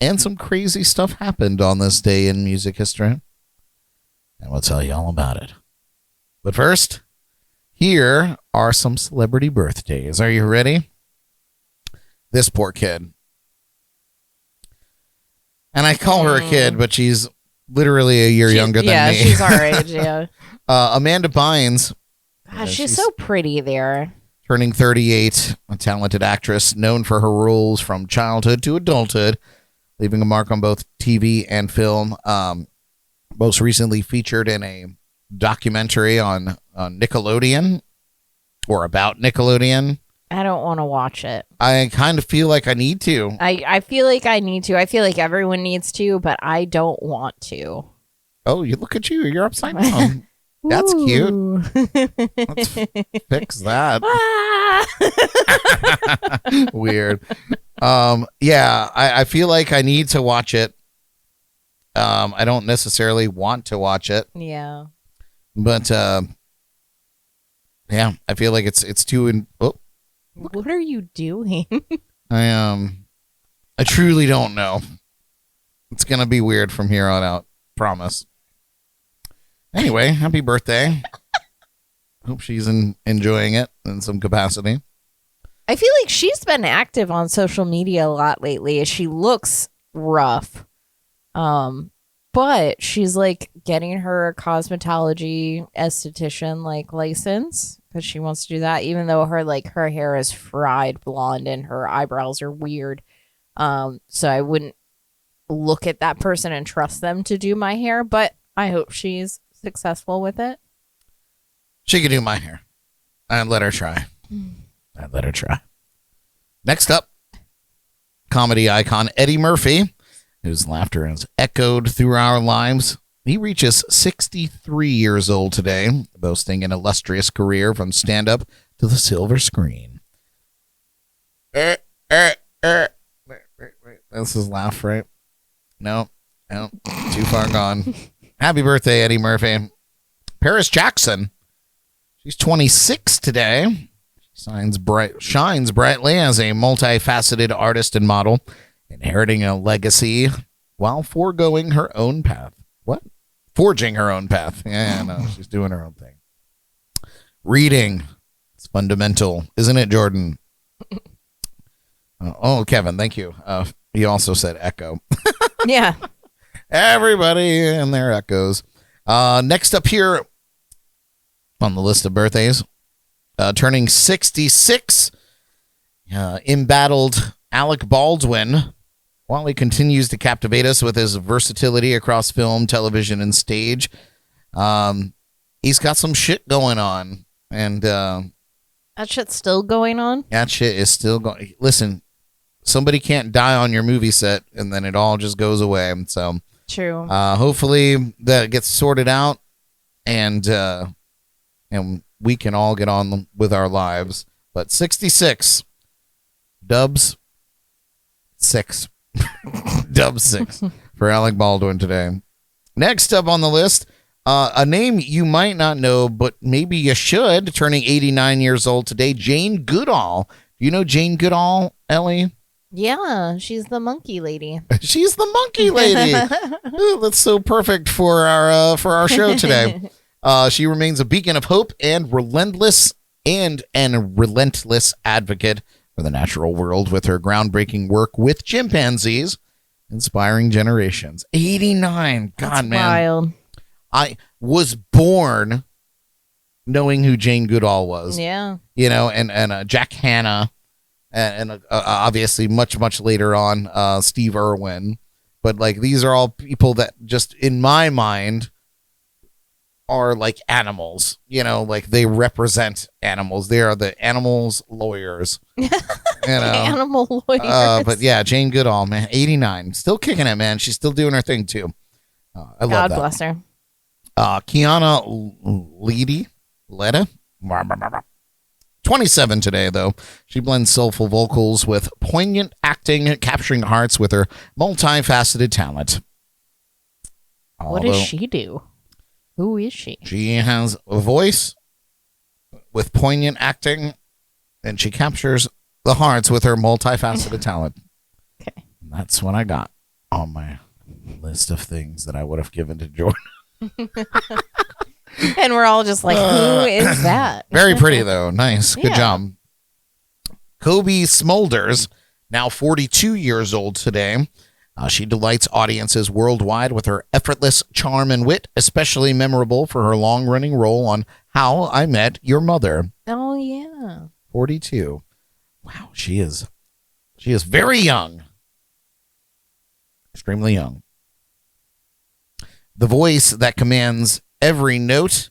S1: and some crazy stuff happened on this day in music history, and we'll tell you all about it. But first, here are some celebrity birthdays. Are you ready? This poor kid. And I call her a kid, but she's literally a year younger than me.
S2: Yeah, she's our age, yeah.
S1: Amanda Bynes.
S2: Gosh, she's so pretty there.
S1: Turning 38, a talented actress known for her roles from childhood to adulthood, leaving a mark on both TV and film. Most recently featured in a documentary on Nickelodeon, or about Nickelodeon.
S2: I don't want to watch it.
S1: I kind of feel like I need to.
S2: I feel like I need to. I feel like everyone needs to, but I don't want to.
S1: Oh, you look at you. You're upside down. That's cute. Let's fix that. Weird. Yeah, I feel like I need to watch it. I don't necessarily want to watch it.
S2: Yeah.
S1: But yeah, I feel like it's too
S2: What are you doing?
S1: I truly don't know. It's gonna be weird from here on out. Promise. Anyway, happy birthday. Hope she's enjoying it in some capacity.
S2: I feel like she's been active on social media a lot lately. She looks rough. But she's like getting her cosmetology esthetician like license because she wants to do that, even though her hair is fried blonde and her eyebrows are weird. So I wouldn't look at that person and trust them to do my hair, but I hope she's successful with it.
S1: She can do my hair. I'd let her try. Next up, comedy icon Eddie Murphy, whose laughter has echoed through our lives. He reaches 63 years old today, boasting an illustrious career from stand-up to the silver screen. That's his laugh, right? No, too far gone. Happy birthday, Eddie Murphy. Paris Jackson. She's 26 today. She shines brightly as a multifaceted artist and model, inheriting a legacy while foregoing her own path. What? Forging her own path. Yeah, no, she's doing her own thing. Reading. It's fundamental. Isn't it, Jordan? Oh, Kevin, thank you. He also said echo.
S2: Yeah.
S1: Everybody and their echoes. Next up here on the list of birthdays, turning 66, embattled Alec Baldwin. While he continues to captivate us with his versatility across film, television, and stage, he's got some shit going on. And
S2: that shit's still going on?
S1: That shit is still going. Listen, somebody can't die on your movie set, and then it all just goes away. So
S2: true.
S1: Hopefully that gets sorted out, and we can all get on with our lives. But 66, Dubs 6. Dub 6 for Alec Baldwin today. Next up on the list, a name you might not know, but maybe you should, turning 89 years old today, Jane Goodall. Do you know Jane Goodall, Ellie?
S2: Yeah, she's the monkey lady.
S1: She's the monkey lady. Ooh, that's so perfect for our show today. She remains a beacon of hope and relentless and a relentless advocate for the natural world with her groundbreaking work with chimpanzees, inspiring generations. 89. God,
S2: That's
S1: man.
S2: wild.
S1: I was born knowing who Jane Goodall was.
S2: Yeah.
S1: You know, and Jack Hanna, and obviously much later on, Steve Irwin. But like, these are all people that just in my mind are like animals. You know, like they represent animals. They are the animals lawyers. You know?
S2: Animal lawyers.
S1: But yeah, Jane Goodall, man, 89, still kicking it, man. She's still doing her thing too. I love
S2: God
S1: that.
S2: bless her.
S1: Kiana Letta, 27 today, though. She blends soulful vocals with poignant acting, capturing hearts with her multifaceted talent.
S2: What does she do? Who is she?
S1: She has a voice with poignant acting, and she captures the hearts with her multifaceted talent.
S2: Okay.
S1: And that's what I got on my list of things that I would have given to Jordan.
S2: And we're all just like, who is that?
S1: Very pretty, though. Nice. Good
S2: Yeah.
S1: job. Kobe Smulders, now 42 years old today. She delights audiences worldwide with her effortless charm and wit, especially memorable for her long-running role on How I Met Your Mother.
S2: Oh, yeah.
S1: 42. Wow, she is very young. Extremely young. The voice that commands every note,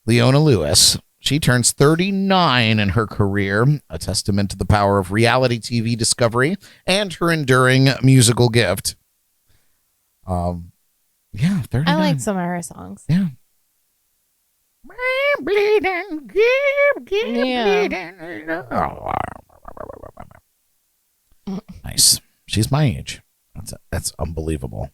S1: Leona Lewis. She turns 39 in her career, a testament to the power of reality TV discovery and her enduring musical gift. Yeah, 39.
S2: I like some of her songs.
S1: Yeah. Nice. She's my age. That's unbelievable.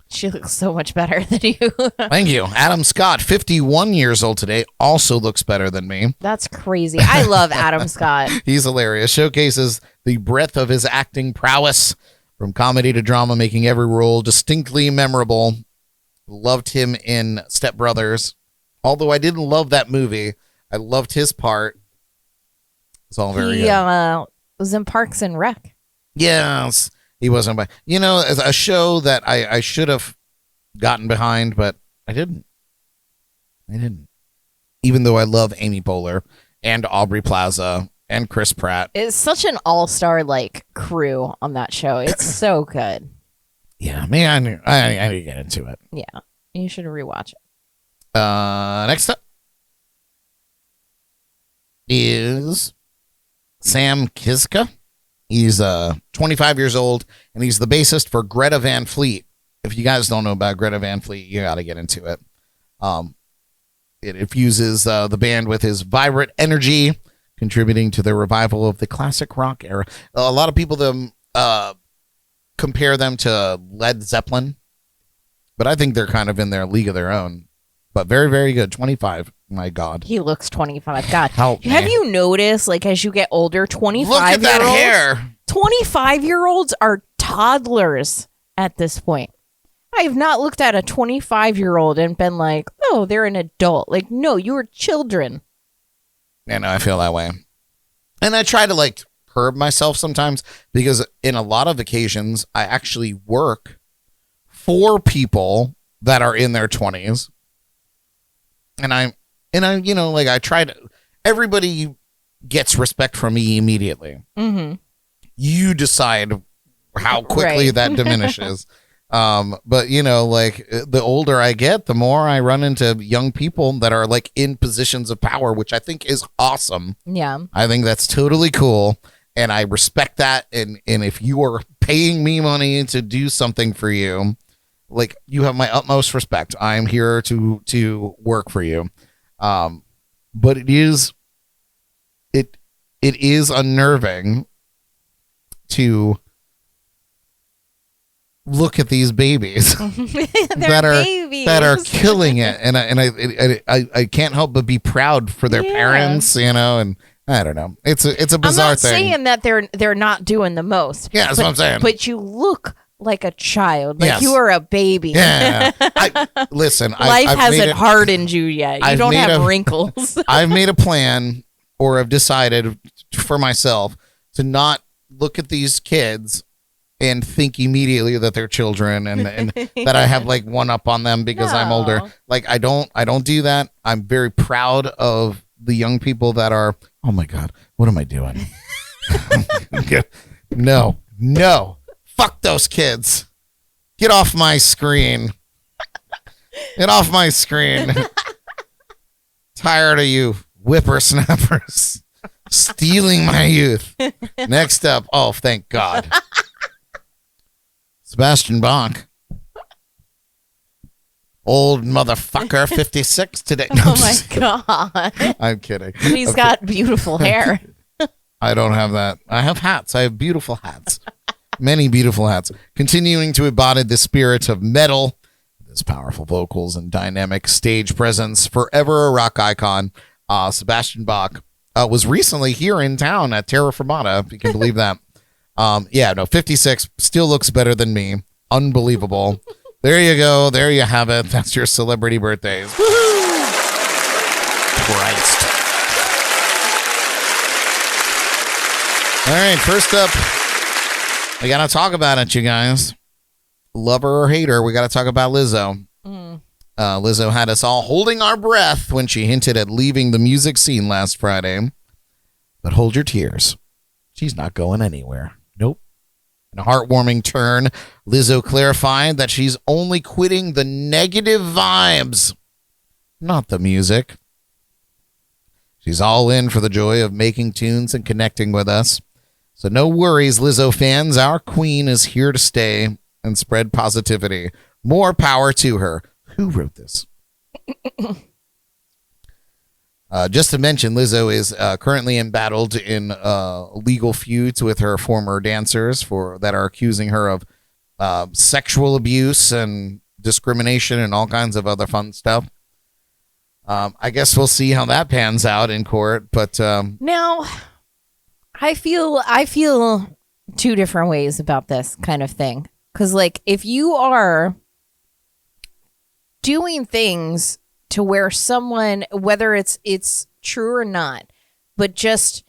S2: She looks so much better than you.
S1: Thank you. Adam Scott, 51 years old today, also looks better than me.
S2: That's crazy. I love Adam Scott.
S1: He's hilarious. Showcases the breadth of his acting prowess from comedy to drama, making every role distinctly memorable. Loved him in Step Brothers. Although I didn't love that movie, I loved his part. It's all very
S2: He
S1: good.
S2: was in Parks and Rec.
S1: Yes. He wasn't, but as a show that I should have gotten behind, but I didn't. Even though I love Amy Poehler and Aubrey Plaza and Chris Pratt.
S2: It's such an all-star crew on that show. It's so good.
S1: Yeah, man, I need to get into it.
S2: Yeah, you should rewatch it.
S1: Next up is Sam Kiska. He's 25 years old, and he's the bassist for Greta Van Fleet. If you guys don't know about Greta Van Fleet, you got to get into it. It infuses the band with his vibrant energy, contributing to the revival of the classic rock era. A lot of people compare them to Led Zeppelin, but I think they're kind of in their league of their own. But very, very good. 25. My God.
S2: He looks 25. God.
S1: Help me.
S2: Have you noticed, as you get older, 25-year-olds?
S1: Look at that hair.
S2: 25-year-olds are toddlers at this point. I have not looked at a 25-year-old and been like, oh, they're an adult. No, you are children.
S1: Yeah, no, I feel that way. And I try to curb myself sometimes because in a lot of occasions, I actually work for people that are in their 20s. And I try to, everybody gets respect from me immediately.
S2: Mm-hmm.
S1: You decide how quickly
S2: Right.
S1: that diminishes. But the older I get, the more I run into young people that are in positions of power, which I think is awesome.
S2: Yeah.
S1: I think that's totally cool. And I respect that. And if you are paying me money to do something for you, you have my utmost respect. I'm here to work for you. But it is unnerving to look at these babies that are killing it, and I can't help but be proud for their parents, and I don't know. It's a bizarre thing.
S2: I'm not saying that they're not doing the most.
S1: Yeah, that's what I'm saying.
S2: But you look like a child. Like
S1: Yes.
S2: you are a baby.
S1: Yeah. Listen,
S2: Life
S1: I've
S2: hasn't
S1: made it-
S2: hardened you yet. You
S1: I've
S2: don't
S1: made
S2: have
S1: a-
S2: wrinkles.
S1: I've made a plan, or have decided for myself to not look at these kids and think immediately that they're children and that I have like one up on them because I'm older.
S2: No.
S1: Like I don't do that. I'm very proud of the young people that are, oh my God, what am I doing? No. Fuck those kids. Get off my screen. Get off my screen. Tired of you whippersnappers stealing my youth. Next up, oh, thank God. Sebastian Bach. Old motherfucker, 56 today. No,
S2: Oh my God.
S1: I'm kidding.
S2: He's got beautiful hair.
S1: I don't have that. I have hats. I have beautiful hats. Many beautiful hats. Continuing to embody the spirit of metal, his powerful vocals and dynamic stage presence, forever a rock icon. Sebastian Bach was recently here in town at Terra Firmata, if you can believe that. 56 still looks better than me. Unbelievable. There you go. There you have it. That's your celebrity birthdays. Woohoo! Christ. All right, first up, we got to talk about it, you guys. Lover or hater, we got to talk about Lizzo. Lizzo had us all holding our breath when she hinted at leaving the music scene last Friday. But hold your tears. She's not going anywhere. Nope. In a heartwarming turn, Lizzo clarified that she's only quitting the negative vibes, not the music. She's all in for the joy of making tunes and connecting with us. So no worries, Lizzo fans. Our queen is here to stay and spread positivity. More power to her. Who wrote this? Just to mention, Lizzo is currently embattled in legal feuds with her former dancers that are accusing her of sexual abuse and discrimination and all kinds of other fun stuff. I guess we'll see how that pans out in court. But
S2: Now, I feel two different ways about this kind of thing. Because, like, if you are doing things to where someone, whether it's true or not, but just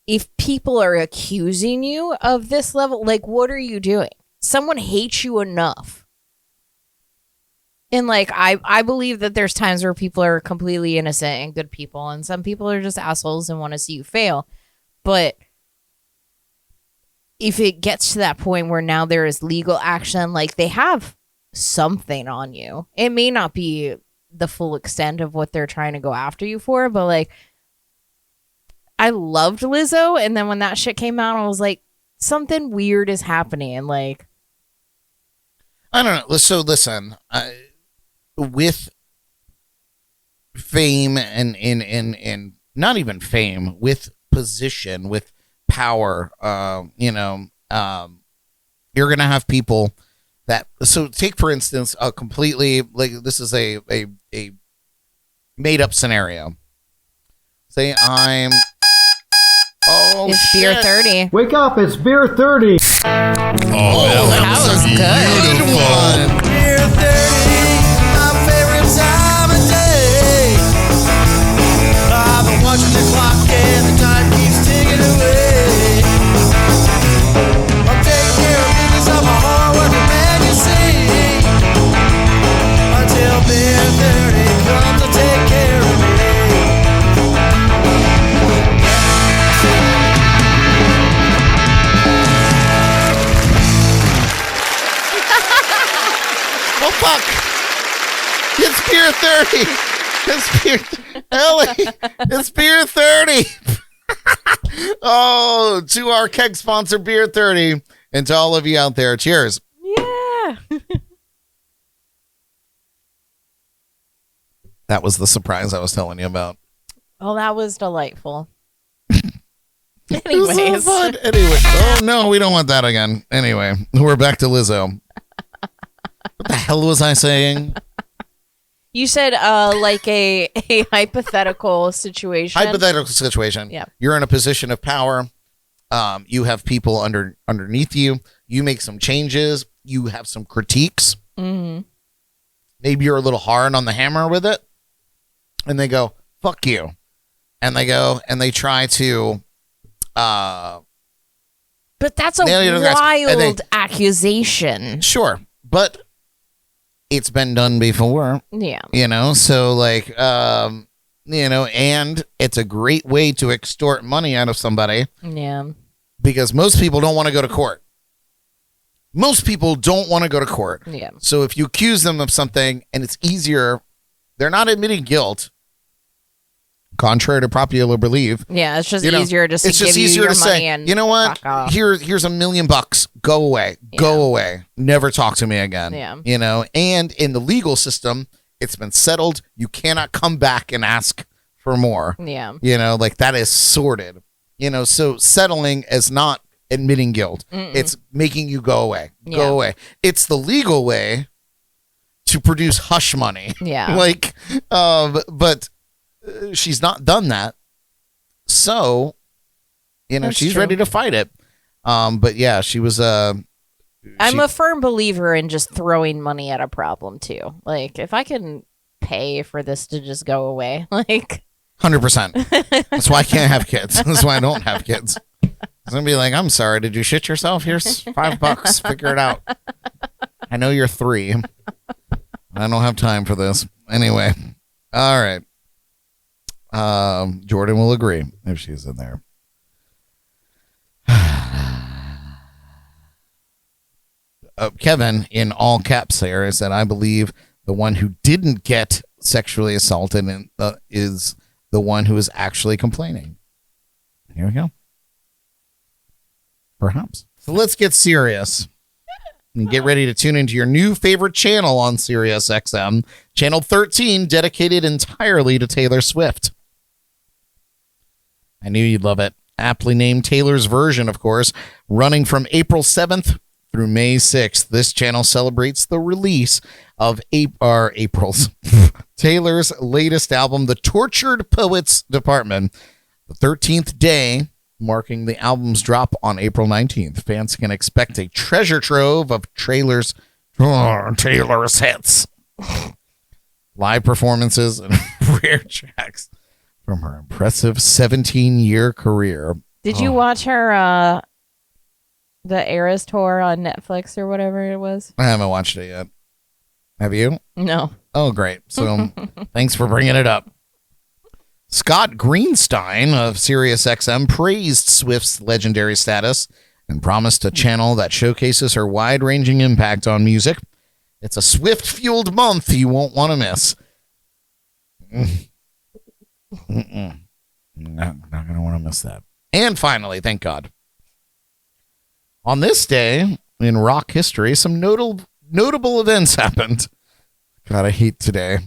S2: if people are accusing you of this level, like, what are you doing? Someone hates you enough. And, like, I believe that there's times where people are completely innocent and good people, and some people are just assholes and want to see you fail. But if it gets to that point where now there is legal action, like, they have something on you. It may not be the full extent of what they're trying to go after you for, but, like, I loved Lizzo, and then when that shit came out, I was like, something weird is happening. And, like,
S1: I don't know. So listen, with fame and not even fame, with position, with power, you're gonna have people that. So take for instance a completely, like, this is a made up scenario. Say I'm. Oh,
S2: it's beer
S1: shit.
S2: 30.
S8: Wake up, it's beer 30.
S2: That was good.
S1: Good one.
S6: Beer 30, my favorite time of day. I've been watching the clock and the time keeps ticking away. I'm taking care of business, I'm a hard-working man, you see. Until beer 30 comes to take care of me.
S1: Oh fuck! It's beer 30. It's beer Elly. It's beer 30. Oh, to our keg sponsor, beer 30, and to all of you out there, cheers.
S2: Yeah.
S1: That was the surprise I was telling you about.
S2: Oh, that was delightful.
S1: It was so
S2: Anyways.
S1: fun. Anyway, oh no, we don't want that again. Anyway, we're back to Lizzo. What the hell was I saying?
S2: You said like a hypothetical situation.
S1: Hypothetical situation.
S2: Yeah.
S1: You're in a position of power. You have people underneath you. You make some changes. You have some critiques.
S2: Mm-hmm.
S1: Maybe you're a little hard on the hammer with it. And they go, fuck you. And they go and they try to...
S2: But that's a
S1: And
S2: wild accusation.
S1: Sure. But it's been done before.
S2: Yeah.
S1: So like, and it's a great way to extort money out of somebody.
S2: Yeah.
S1: Because most people don't want to go to court. Most people don't want to go to court.
S2: Yeah.
S1: So if you accuse them of something and it's easier, they're not admitting guilt. Contrary to popular belief.
S2: Yeah, it's just easier just to
S1: it's just
S2: give
S1: easier
S2: you your
S1: to
S2: money
S1: say,
S2: and
S1: you know what?
S2: fuck off.
S1: Here's $1 million. Go away.
S2: Yeah.
S1: Go away. Never talk to me again.
S2: Yeah.
S1: And in the legal system, it's been settled. You cannot come back and ask for more.
S2: Yeah.
S1: Like that is sorted. So settling is not admitting guilt. It's making you go away.
S2: Yeah.
S1: Go away. It's the legal way to produce hush money.
S2: Yeah.
S1: But she's not done that. So,
S2: That's
S1: she's
S2: true.
S1: ready to fight it. But yeah, she was
S2: I'm a firm believer in just throwing money at a problem too. Like if I can pay for this to just go away, like
S1: 100%. That's why I can't have kids. That's why I don't have kids. It's gonna be like, I'm sorry, did you shit yourself? Here's $5. Figure it out. I know you're 3. I don't have time for this. Anyway. All right. Jordan will agree if she's in there. Kevin, in all caps there, said, I believe the one who didn't get sexually assaulted is the one who is actually complaining. Here we go. Perhaps. So let's get serious. And get ready to tune into your new favorite channel on Sirius XM, Channel 13, dedicated entirely to Taylor Swift. I knew you'd love it. Aptly named Taylor's Version, of course, running from April 7th through May 6th. This channel celebrates the release of April's Taylor's latest album, The Tortured Poets Department, the 13th day, marking the album's drop on April 19th. Fans can expect a treasure trove of Taylor's hits, live performances, and rare tracks from her impressive 17-year career.
S2: Did you watch her the Eras tour on Netflix or whatever it was?
S1: I haven't watched it yet. Have you?
S2: No.
S1: Oh, great. So thanks for bringing it up. Scott Greenstein of SiriusXM praised Swift's legendary status and promised a channel that showcases her wide-ranging impact on music. It's a Swift-fueled month you won't want to miss. Not going to want to miss that. And finally, thank God. On this day in rock history, some notable events happened. God, I hate today.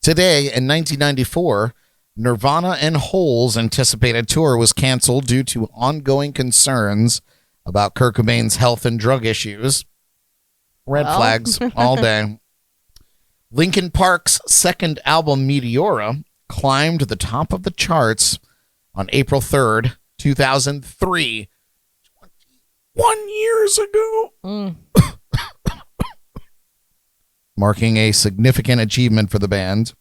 S1: Today, in 1994, Nirvana and Hole's anticipated tour was canceled due to ongoing concerns about Kurt Cobain's health and drug issues. Red flags all day. Linkin Park's second album, Meteora, climbed to the top of the charts on April 3rd, 2003. 21 years ago. Marking a significant achievement for the band.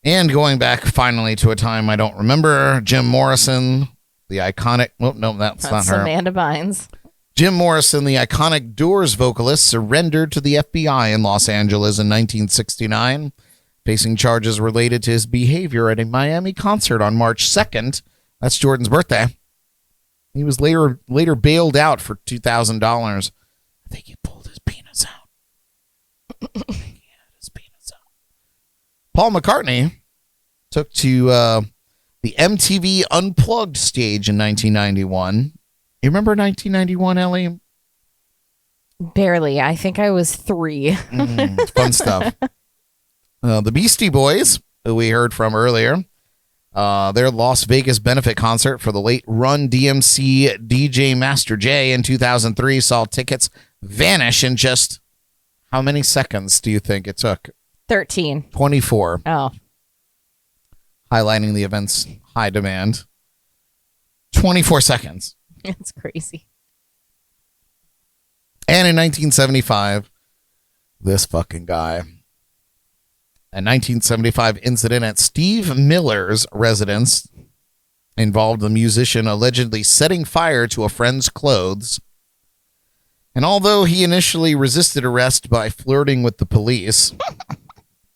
S1: And going back finally to a time I don't remember, Jim Morrison, the iconic... Oh, no, that's not her.
S2: Amanda Bynes.
S1: Jim Morrison, the iconic Doors vocalist, surrendered to the FBI in Los Angeles in 1969, facing charges related to his behavior at a Miami concert on March 2nd. That's Jordan's birthday. He was later bailed out for $2,000. I think he pulled his penis out. Paul McCartney took to the MTV Unplugged stage in 1991. You remember 1991, Ellie?
S2: Barely. I think I was 3.
S1: Fun stuff. The Beastie Boys, who we heard from earlier, their Las Vegas benefit concert for the late Run DMC DJ Master J in 2003 saw tickets vanish in just how many seconds do you think it took?
S2: 13.
S1: 24.
S2: Oh.
S1: Highlighting the event's high demand. 24 seconds.
S2: It's crazy.
S1: And in 1975, this fucking guy. A 1975 incident at Steve Miller's residence involved the musician allegedly setting fire to a friend's clothes. And although he initially resisted arrest by flirting with the police,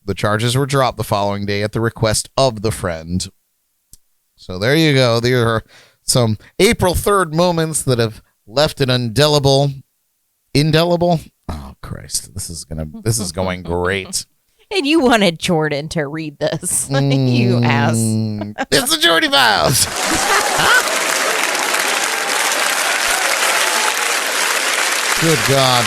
S1: the charges were dropped the following day at the request of the friend. So there you go. There are some April 3rd moments that have left an indelible. Oh Christ, this is going great.
S2: And you wanted Jordan to read this. You ass.
S1: It's the Jordy Files. Good God.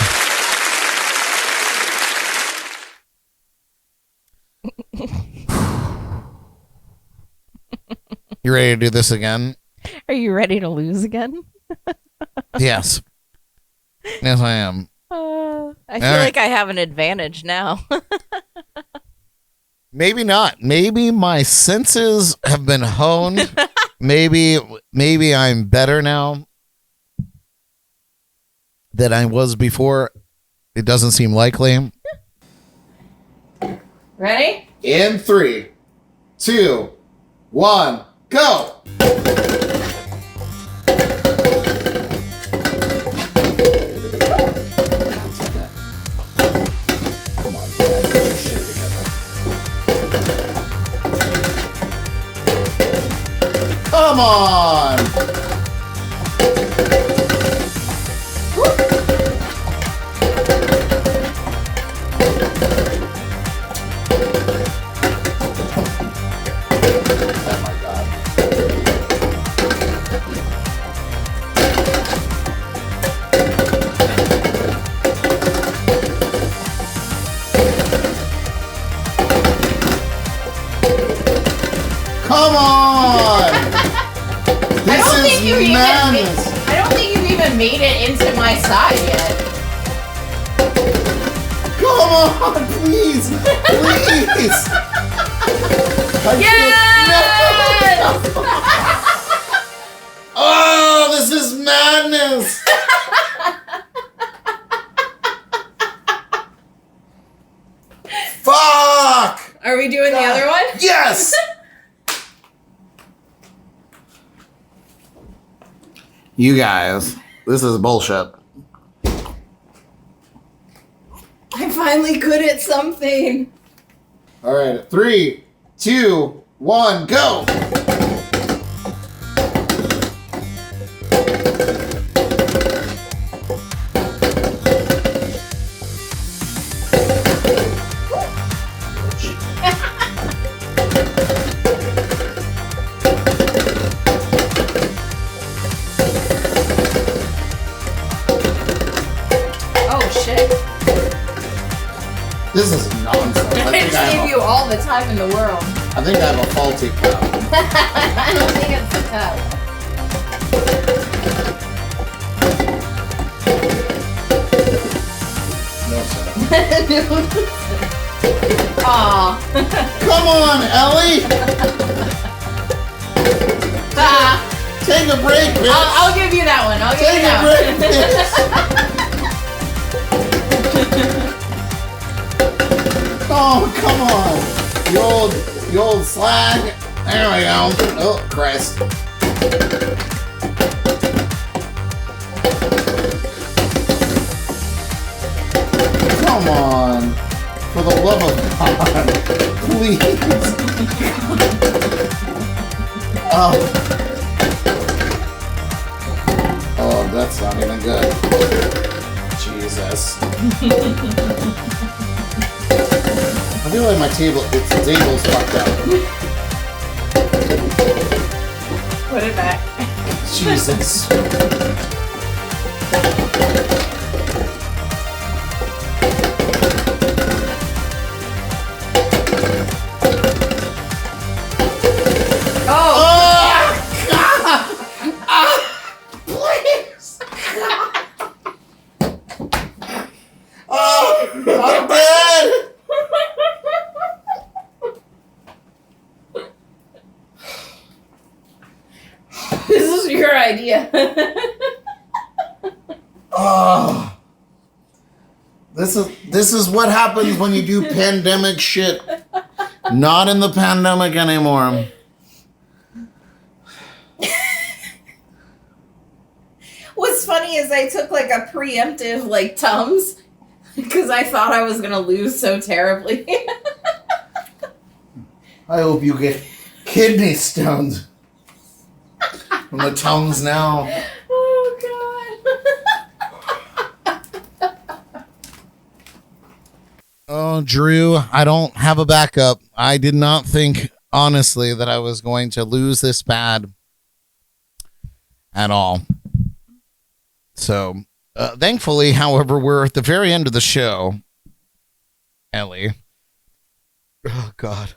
S1: You ready to do this again?
S2: Are you ready to lose again?
S1: Yes. Yes, I am.
S2: I feel like I have an advantage now.
S1: Maybe not. Maybe my senses have been honed. Maybe I'm better now than I was before. It doesn't seem likely.
S2: Ready?
S3: In 3, 2, 1, go! Come on! Oh my God. Come on! This is madness.
S2: I don't think you even made it into my side yet.
S3: Come on, please, please.
S2: Yes!
S3: No. Oh, this is madness. Fuck.
S2: Are we doing the other one?
S3: Yes. You guys, this is bullshit.
S2: I'm finally good at something.
S3: All right, 3, 2, 1, go. This is nonsense.
S2: I just gave you all the time in the world.
S3: I think I have a faulty cup.
S2: I don't think it's the cup.
S3: No, sir.
S2: Aw.
S3: Come on, Ellie! Take a break, bitch!
S2: I'll give you that one. I'll give
S3: Take
S2: you that
S3: a break, bitch! Oh, come on! You old slag! There we go! Oh, Christ. Come on! For the love of God! Please! Oh. Oh, that's not even good. Jesus. I feel like my table's fucked up.
S2: Put it back.
S3: Jesus. I'm dead!
S2: your idea.
S3: Oh. This is what happens when you do pandemic shit. Not in the pandemic anymore.
S2: What's funny is I took like a preemptive like Tums because I thought I was gonna lose so terribly.
S3: I hope you get kidney stones from the Tums now.
S2: Oh god.
S1: Oh, Drew, I don't have a backup. I did not think, honestly, that I was going to lose this bad at all. So, thankfully, however, we're at the very end of the show. Ellie. Oh, God.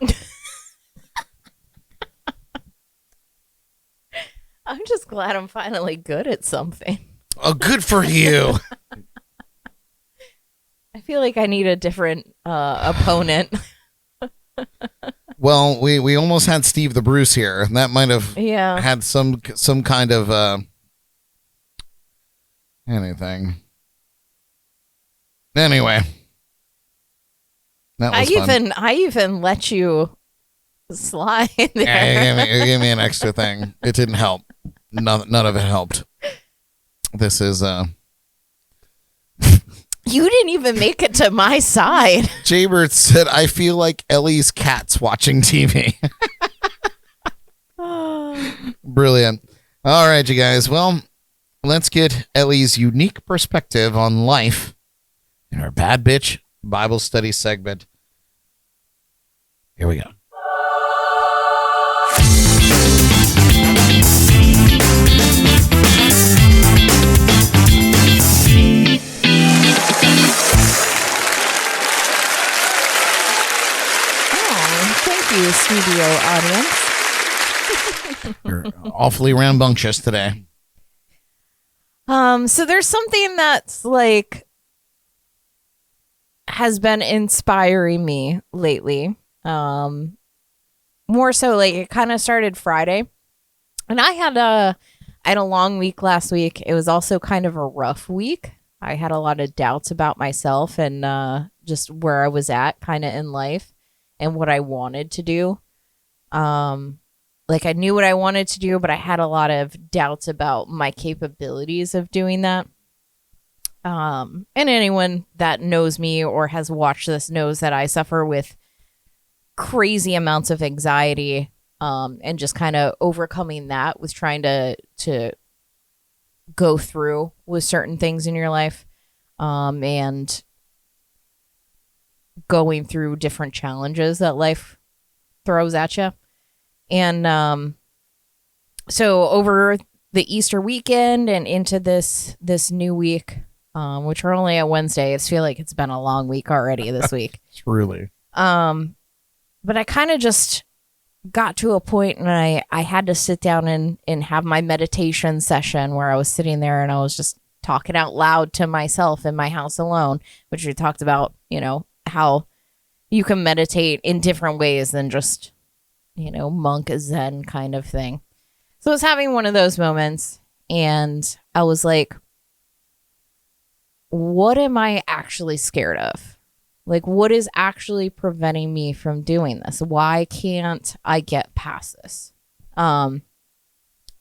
S2: I'm just glad I'm finally good at something.
S1: Oh, good for you.
S2: I feel like I need a different opponent.
S1: Well, we almost had Steve the Bruce here. And that might have
S2: Yeah.
S1: had some kind of anything. Anyway. That was fun.
S2: I even let you slide there.
S1: Yeah, give me an extra thing. It didn't help. None of it helped. This is
S2: You didn't even make it to my side.
S1: Jaybird said, I feel like Ellie's cat's watching TV. Brilliant. All right, you guys. Well, let's get Ellie's unique perspective on life in our Bad Bitch Bible Study segment. Here we go.
S2: Thank you, studio audience.
S1: You're awfully rambunctious today.
S2: So there's something that's like has been inspiring me lately. More so like it kind of started Friday. And I had a long week last week. It was also kind of a rough week. I had a lot of doubts about myself and just where I was at kind of in life and what I wanted to do. Like I knew what I wanted to do, but I had a lot of doubts about my capabilities of doing that. And anyone that knows me or has watched this knows that I suffer with crazy amounts of anxiety, and just kind of overcoming that with trying to go through with certain things in your life, and going through different challenges that life throws at you. And so over the Easter weekend and into this new week, which are only at Wednesday, I feel like it's been a long week already this week.
S1: Truly.
S2: But I kind of just got to a point and I had to sit down and have my meditation session where I was sitting there and I was just talking out loud to myself in my house alone, which we talked about, how you can meditate in different ways than just, monk zen kind of thing. So I was having one of those moments and I was like, what am I actually scared of? Like, what is actually preventing me from doing this? Why can't I get past this? And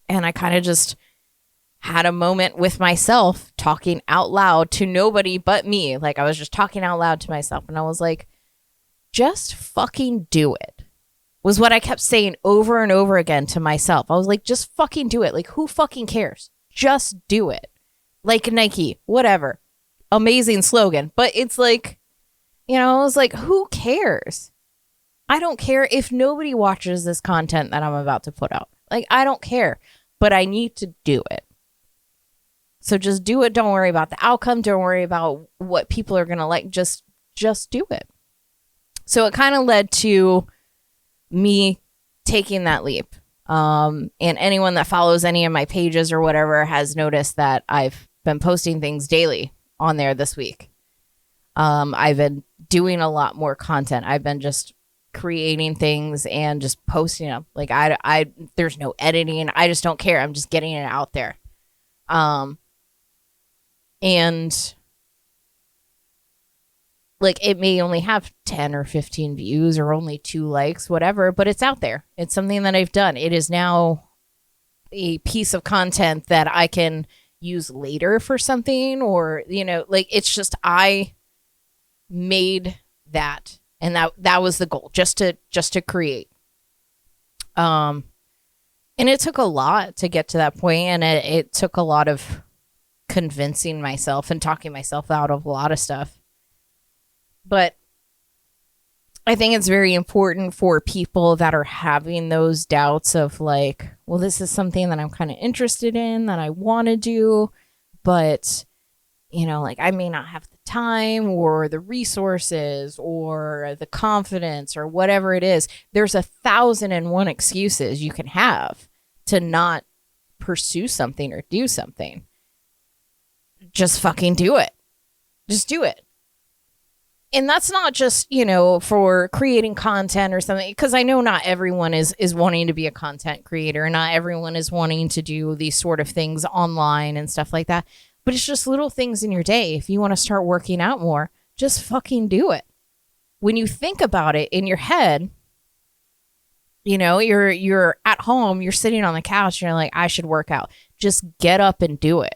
S2: I kind of just had a moment with myself talking out loud to nobody but me. Like, I was just talking out loud to myself. And I was like, just fucking do it. Was what I kept saying over and over again to myself. I was like, just fucking do it. Like, who fucking cares? Just do it. Like Nike, whatever. Amazing slogan. But it's like, I was like, who cares? I don't care if nobody watches this content that I'm about to put out. Like, I don't care, but I need to do it. So just do it. Don't worry about the outcome. Don't worry about what people are going to like. Just do it. So it kind of led to me taking that leap. And anyone that follows any of my pages or whatever has noticed that I've been posting things daily on there this week. I've been doing a lot more content. I've been just creating things and just posting them. Like I there's no editing. I just don't care. I'm just getting it out there. And like it may only have 10 or 15 views or only 2 likes, whatever, but it's out there. It's something that I've done. It is now a piece of content that I can use later for something, or, you know, like it's just, I made that, and that was the goal, just to create. And it took a lot to get to that point, and it took a lot of convincing myself and talking myself out of a lot of stuff. But I think it's very important for people that are having those doubts of like, well, this is something that I'm kind of interested in, that I want to do, but, you know, like I may not have the time or the resources or the confidence or whatever it is. There's 1,001 excuses you can have to not pursue something or do something. Just fucking do it. Just do it. And that's not just, you know, for creating content or something, because I know not everyone is wanting to be a content creator, and not everyone is wanting to do these sort of things online and stuff like that. But it's just little things in your day. If you want to start working out more, just fucking do it. When you think about it in your head, you know, you're at home, you're sitting on the couch, and you're like, I should work out. Just get up and do it.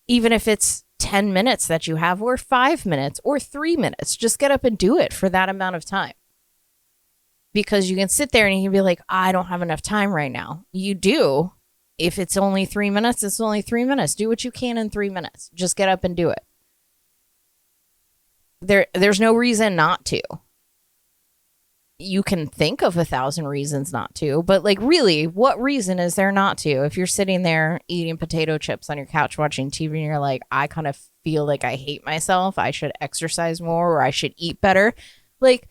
S2: Even if it's 10 minutes that you have, or 5 minutes, or 3 minutes, just get up and do it for that amount of time. Because you can sit there and you can be like, I don't have enough time right now. You do. If it's only 3 minutes, it's only 3 minutes. Do what you can in 3 minutes. Just get up and do it. There's no reason not to. You can think of 1,000 reasons not to, but like really, what reason is there not to? If you're sitting there eating potato chips on your couch watching TV and you're like, I kind of feel like I hate myself, I should exercise more, or I should eat better, like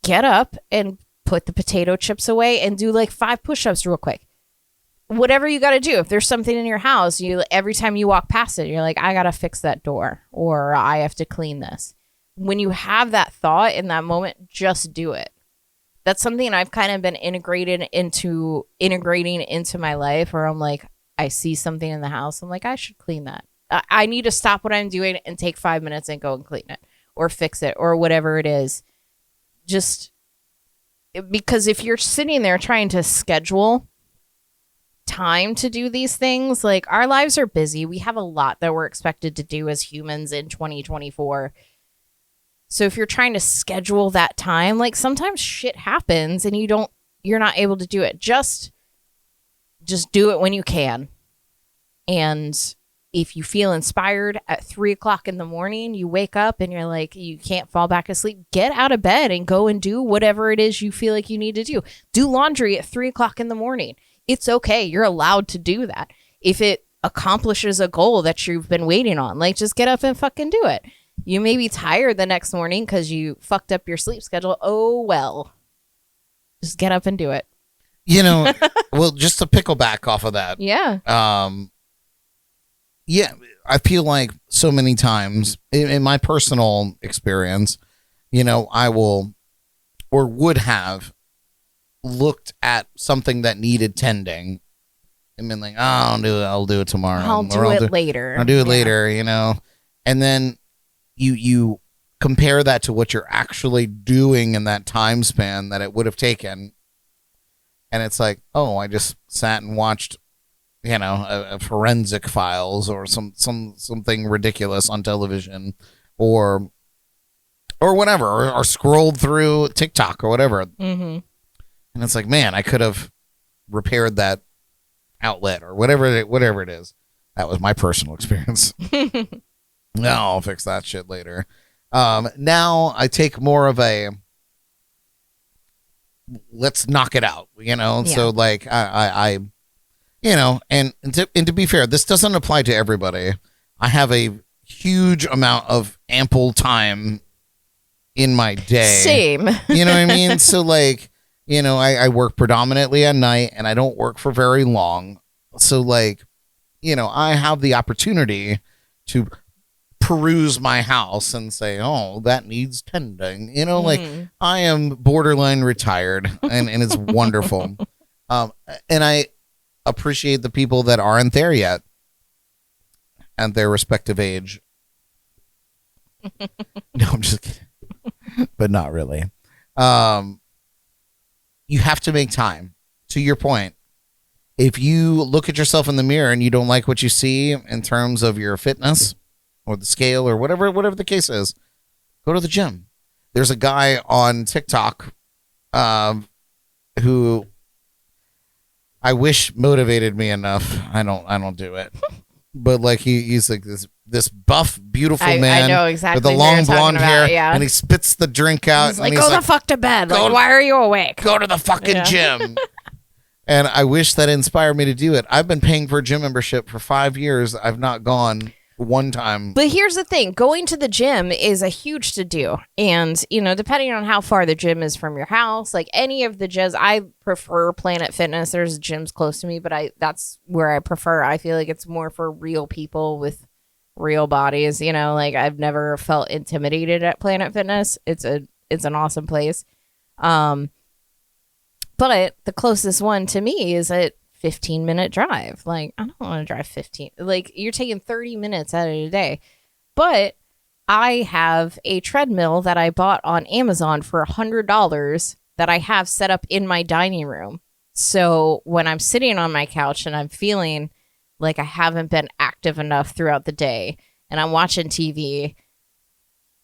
S2: get up and put the potato chips away and do like 5 push-ups real quick. Whatever you got to do. If there's something in your house, you every time you walk past it, you're like, I got to fix that door, or I have to clean this. When you have that thought in that moment, just do it. That's something I've kind of been integrating into my life, where I'm like, I see something in the house, I'm like, I should clean that. I need to stop what I'm doing and take 5 minutes and go and clean it or fix it or whatever it is. Just because if you're sitting there trying to schedule time to do these things, like our lives are busy. We have a lot that we're expected to do as humans in 2024. So if you're trying to schedule that time, like sometimes shit happens and you're not able to do it. Just do it when you can. And if you feel inspired at 3:00 in the morning, you wake up and you're like, you can't fall back asleep, get out of bed and go and do whatever it is you feel like you need to do. Do laundry at 3:00 in the morning. It's okay. You're allowed to do that. If it accomplishes a goal that you've been waiting on, like just get up and fucking do it. You may be tired the next morning because you fucked up your sleep schedule. Oh, well. Just get up and do it.
S1: You know, well, just to pickle back off of that.
S2: Yeah.
S1: Yeah, I feel like so many times in my personal experience, you know, I will or would have looked at something that needed tending and been like, oh, I'll do it tomorrow.
S2: I'll do it later.
S1: I'll do it later, you know. And then you compare that to what you're actually doing in that time span that it would have taken. And it's like, oh, I just sat and watched, you know, a forensic files or something ridiculous on television or whatever, or scrolled through TikTok or whatever.
S2: Mm-hmm. And
S1: it's like, man, I could have repaired that outlet or whatever it is. That was my personal experience. No, I'll fix that shit later. Now I take more of a let's knock it out, you know? Yeah. So like I you know, and to be fair, this doesn't apply to everybody. I have a huge amount of ample time in my day.
S2: Same.
S1: You know what I mean? So like, you know, I work predominantly at night and I don't work for very long. So like, you know, I have the opportunity to peruse my house and say, oh, that needs tending. You know, like I am borderline retired and it's wonderful. And I appreciate the people that aren't there yet at their respective age. No, I'm just kidding. But not really. You have to make time. To your point, if you look at yourself in the mirror and you don't like what you see in terms of your fitness or the scale or whatever the case is, go to the gym. There's a guy on TikTok who I wish motivated me enough. I don't do it. But like he's like this buff, beautiful man.
S2: I know exactly
S1: with the
S2: who
S1: long
S2: you're talking
S1: blonde
S2: about,
S1: hair,
S2: yeah.
S1: and he spits the drink out.
S2: He's like,
S1: and
S2: go the fuck to bed. Like, why are you awake?
S1: Go to the fucking gym. And I wish that inspired me to do it. I've been paying for a gym membership for 5 years. I've not gone one time.
S2: But here's the thing. Going to the gym is a huge to-do. And, you know, depending on how far the gym is from your house, like any of the gyms, I prefer Planet Fitness. There's gyms close to me, but that's where I prefer. I feel like it's more for real people with real bodies. You know, like I've never felt intimidated at Planet Fitness. It's an awesome place. But the closest one to me is a 15-minute drive. Like, I don't want to drive 15. Like, you're taking 30 minutes out of the day. But I have a treadmill that I bought on Amazon for $100 that I have set up in my dining room. So when I'm sitting on my couch and I'm feeling like I haven't been active enough throughout the day and I'm watching TV,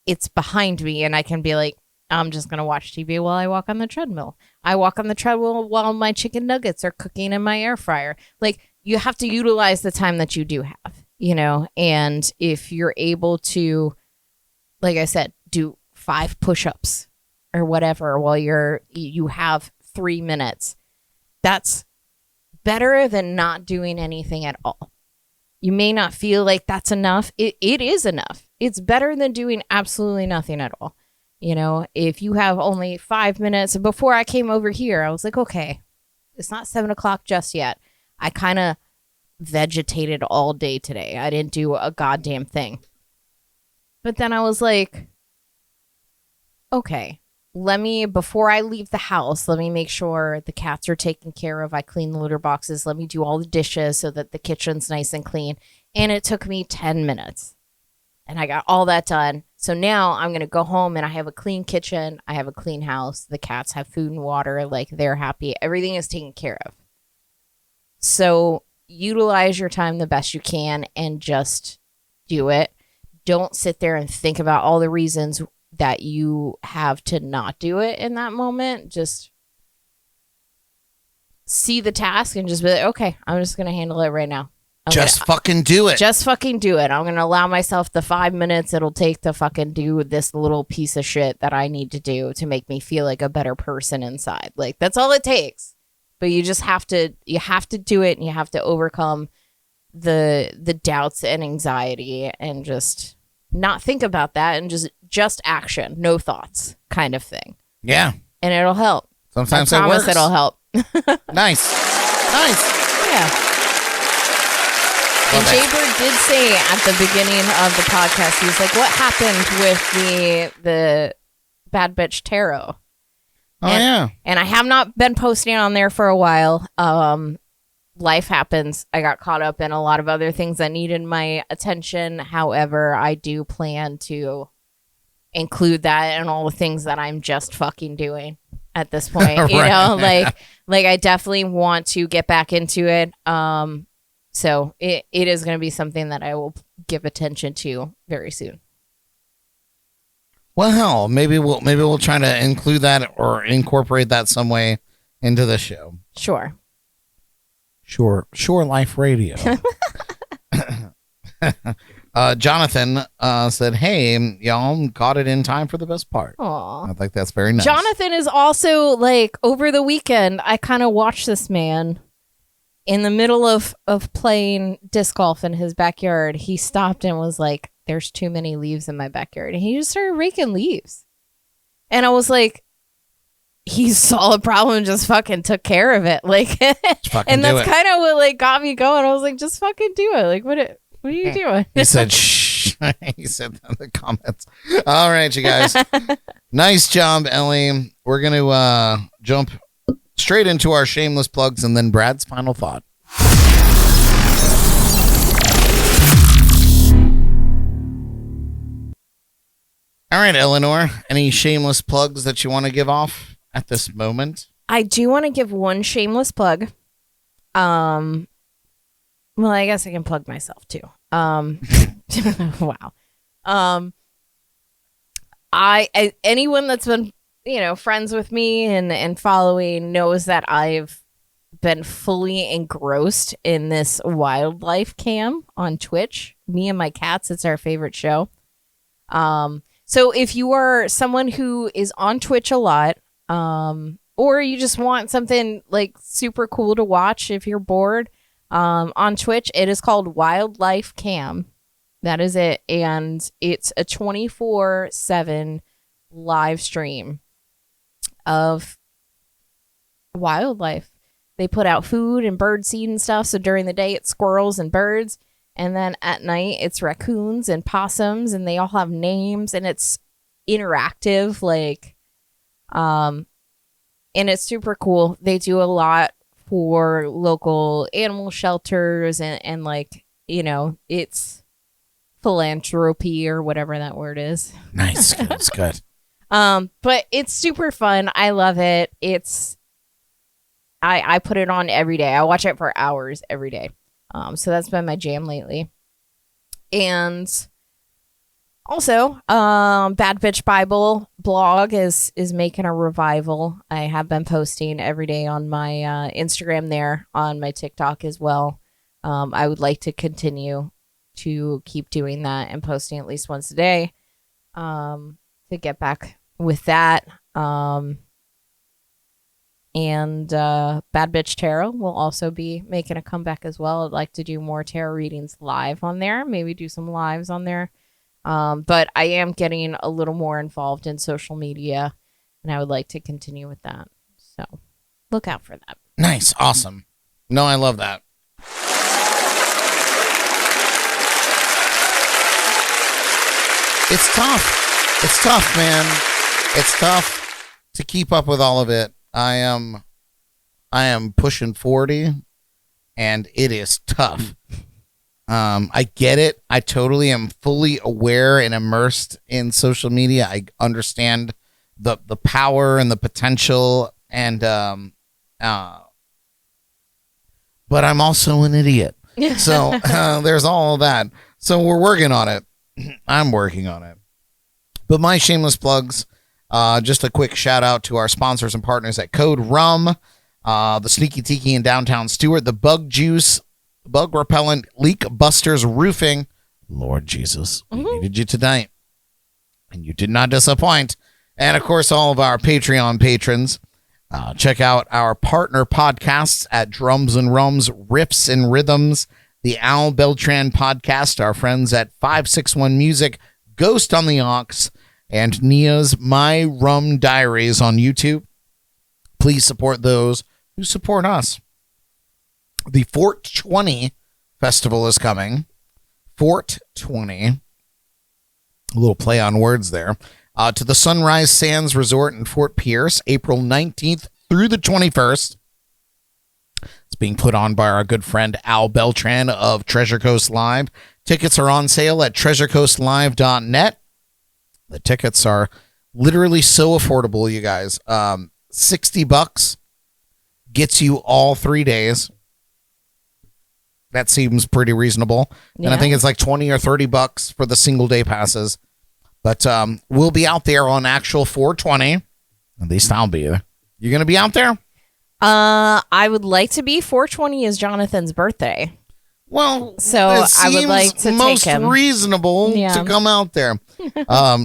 S2: it's behind me and I can be like, I'm just going to watch TV while I walk on the treadmill. I walk on the treadmill while my chicken nuggets are cooking in my air fryer. Like, you have to utilize the time that you do have, you know? And if you're able to, like I said, do 5 push-ups or whatever while you have 3 minutes, that's better than not doing anything at all. You may not feel like that's enough. It is enough. It's better than doing absolutely nothing at all. You know, if you have only 5 minutes, before I came over here, I was like, okay, it's not 7 o'clock just yet. I kind of vegetated all day today. I didn't do a goddamn thing. But then I was like, okay, before I leave the house, let me make sure the cats are taken care of. I clean the litter boxes. Let me do all the dishes so that the kitchen's nice and clean. And it took me 10 minutes. And I got all that done. So now I'm going to go home and I have a clean kitchen. I have a clean house. The cats have food and water. Like, they're happy. Everything is taken care of. So utilize your time the best you can and just do it. Don't sit there and think about all the reasons that you have to not do it in that moment. Just see the task and just be like, okay, I'm just going to handle it right now.
S1: Fucking do it.
S2: Just fucking do it. I'm going to allow myself the 5 minutes it'll take to fucking do this little piece of shit that I need to do to make me feel like a better person inside. Like, that's all it takes. But you just have to do it, and you have to overcome the doubts and anxiety and just not think about that and just action, no thoughts kind of thing.
S1: Yeah.
S2: And it'll help.
S1: Sometimes
S2: I
S1: it
S2: promise
S1: works.
S2: it'll help.
S1: Nice.
S2: Yeah. And Jaybird did say at the beginning of the podcast, he was like, what happened with the Bad Bitch Tarot?
S1: Yeah.
S2: And I have not been posting on there for a while. Life happens. I got caught up in a lot of other things that needed my attention. However, I do plan to include that in all the things that I'm just fucking doing at this point. You know, like I definitely want to get back into it. So it is going to be something that I will give attention to very soon.
S1: Well, hell, maybe we'll try to include that or incorporate that some way into the show.
S2: Sure.
S1: Sure Life Radio. Jonathan said, hey, y'all caught it in time for the best part.
S2: Aw.
S1: I think that's very nice.
S2: Jonathan is also, like, over the weekend, I kind of watched this man in the middle of playing disc golf in his backyard. He stopped and was like, there's too many leaves in my backyard. And he just started raking leaves. And I was like, he saw a problem and just fucking took care of it. Like, and that's kind of what, like, got me going. I was like, just fucking do it. Like, what are you doing?
S1: He said, shh. He said that in the comments. All right, you guys. Nice job, Ellie. We're going to jump straight into our shameless plugs and then Brad's final thought. All right, Eleanor, any shameless plugs that you want to give off at this moment?
S2: I do want to give one shameless plug. Well, I guess I can plug myself too. Wow. Anyone that's been, friends with me and following knows that I've been fully engrossed in this wildlife cam on Twitch. Me and my cats, it's our favorite show. So if you are someone who is on Twitch a lot, or you just want something like super cool to watch if you're bored, on Twitch, it is called Wildlife Cam. That is it. And it's a 24/7 live stream of wildlife. They put out food and bird seed and stuff. So during the day, it's squirrels and birds. And then at night, it's raccoons and possums, and they all have names, and it's interactive, and it's super cool. They do a lot for local animal shelters, and it's philanthropy or whatever that word is.
S1: Nice. That's good.
S2: But it's super fun. I love it. I put it on every day. I watch it for hours every day. So that's been my jam lately. And also, Bad Bitch Bible blog is making a revival. I have been posting every day on my Instagram there, on my TikTok as well. I would like to continue to keep doing that and posting at least once a day, to get back with that. And Bad Bitch Tarot will also be making a comeback as well. I'd like to do more tarot readings live on there. Maybe do some lives on there. But I am getting a little more involved in social media, and I would like to continue with that. So look out for that.
S1: Nice. Awesome. No, I love that. It's tough. It's tough, man. It's tough to keep up with all of it. I am pushing 40, and it is tough. I get it. I totally am fully aware and immersed in social media. I understand the power and the potential, and but I'm also an idiot. So there's all of that. So we're working on it. I'm working on it. But my shameless plugs. Just a quick shout out to our sponsors and partners at Code Rum, the Sneaky Tiki in downtown Stewart, the Bug Juice, Bug Repellent, Leak Busters Roofing. Lord Jesus, we needed you tonight, and you did not disappoint. And of course, all of our Patreon patrons. Check out our partner podcasts at Drums and Rums, Riffs and Rhythms, the Al Beltran podcast, our friends at 561 Music, Ghost on the Aux, and Nia's My Rum Diaries on YouTube. Please support those who support us. The Fort 20 Festival is coming. Fort 20. A little play on words there. To the Sunrise Sands Resort in Fort Pierce, April 19th through the 21st. It's being put on by our good friend Al Beltran of Treasure Coast Live. Tickets are on sale at treasurecoastlive.net. The tickets are literally so affordable, you guys. $60 gets you all 3 days. That seems pretty reasonable. Yeah. And I think it's like $20 or $30 for the single day passes. But we'll be out there on actual 420. At least I'll be there. You going to be out there?
S2: I would like to be. 420 is Jonathan's birthday.
S1: Well,
S2: so I would like to
S1: most
S2: take him.
S1: Reasonable to come out there.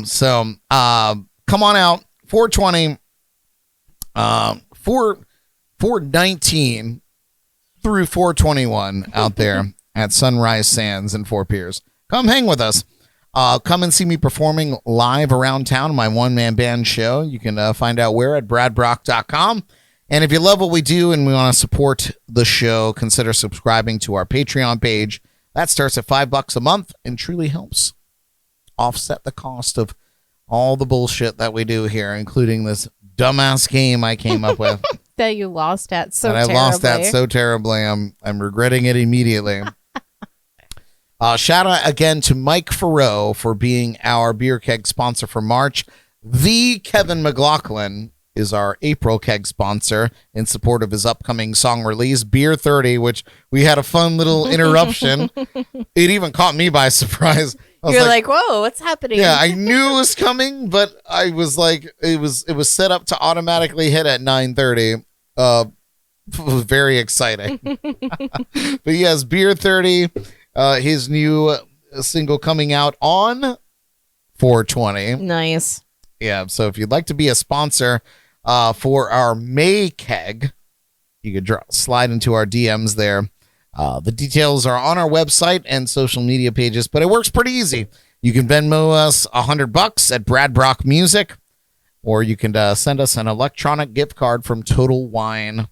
S1: So come on out. 420, 419 through 421 out there at Sunrise Sands in Fort Pierce. Come hang with us. Come and see me performing live around town, my one-man band show. You can find out where at bradbrock.com. And if you love what we do and we want to support the show, consider subscribing to our Patreon page. That starts at $5 a month and truly helps offset the cost of all the bullshit that we do here, including this dumbass game I came up with.
S2: That you lost at so
S1: and I
S2: terribly.
S1: lost that so terribly. I'm regretting it immediately. Shout out again to Mike Farrow for being our beer keg sponsor for March. The Kevin McLaughlin is our April keg sponsor in support of his upcoming song release, Beer 30, which we had a fun little interruption. It even caught me by surprise.
S2: You're like, whoa, what's happening?
S1: Yeah, I knew it was coming, but I was like, it was set up to automatically hit at 9:30. Very exciting. But yes, Beer 30, his new single coming out on 420.
S2: Nice.
S1: Yeah, so if you'd like to be a sponsor for our May keg, you could slide into our DMs there. The details are on our website and social media pages, but it works pretty easy. You can Venmo us $100 at Brad Brock Music, or you can send us an electronic gift card from Total Wine,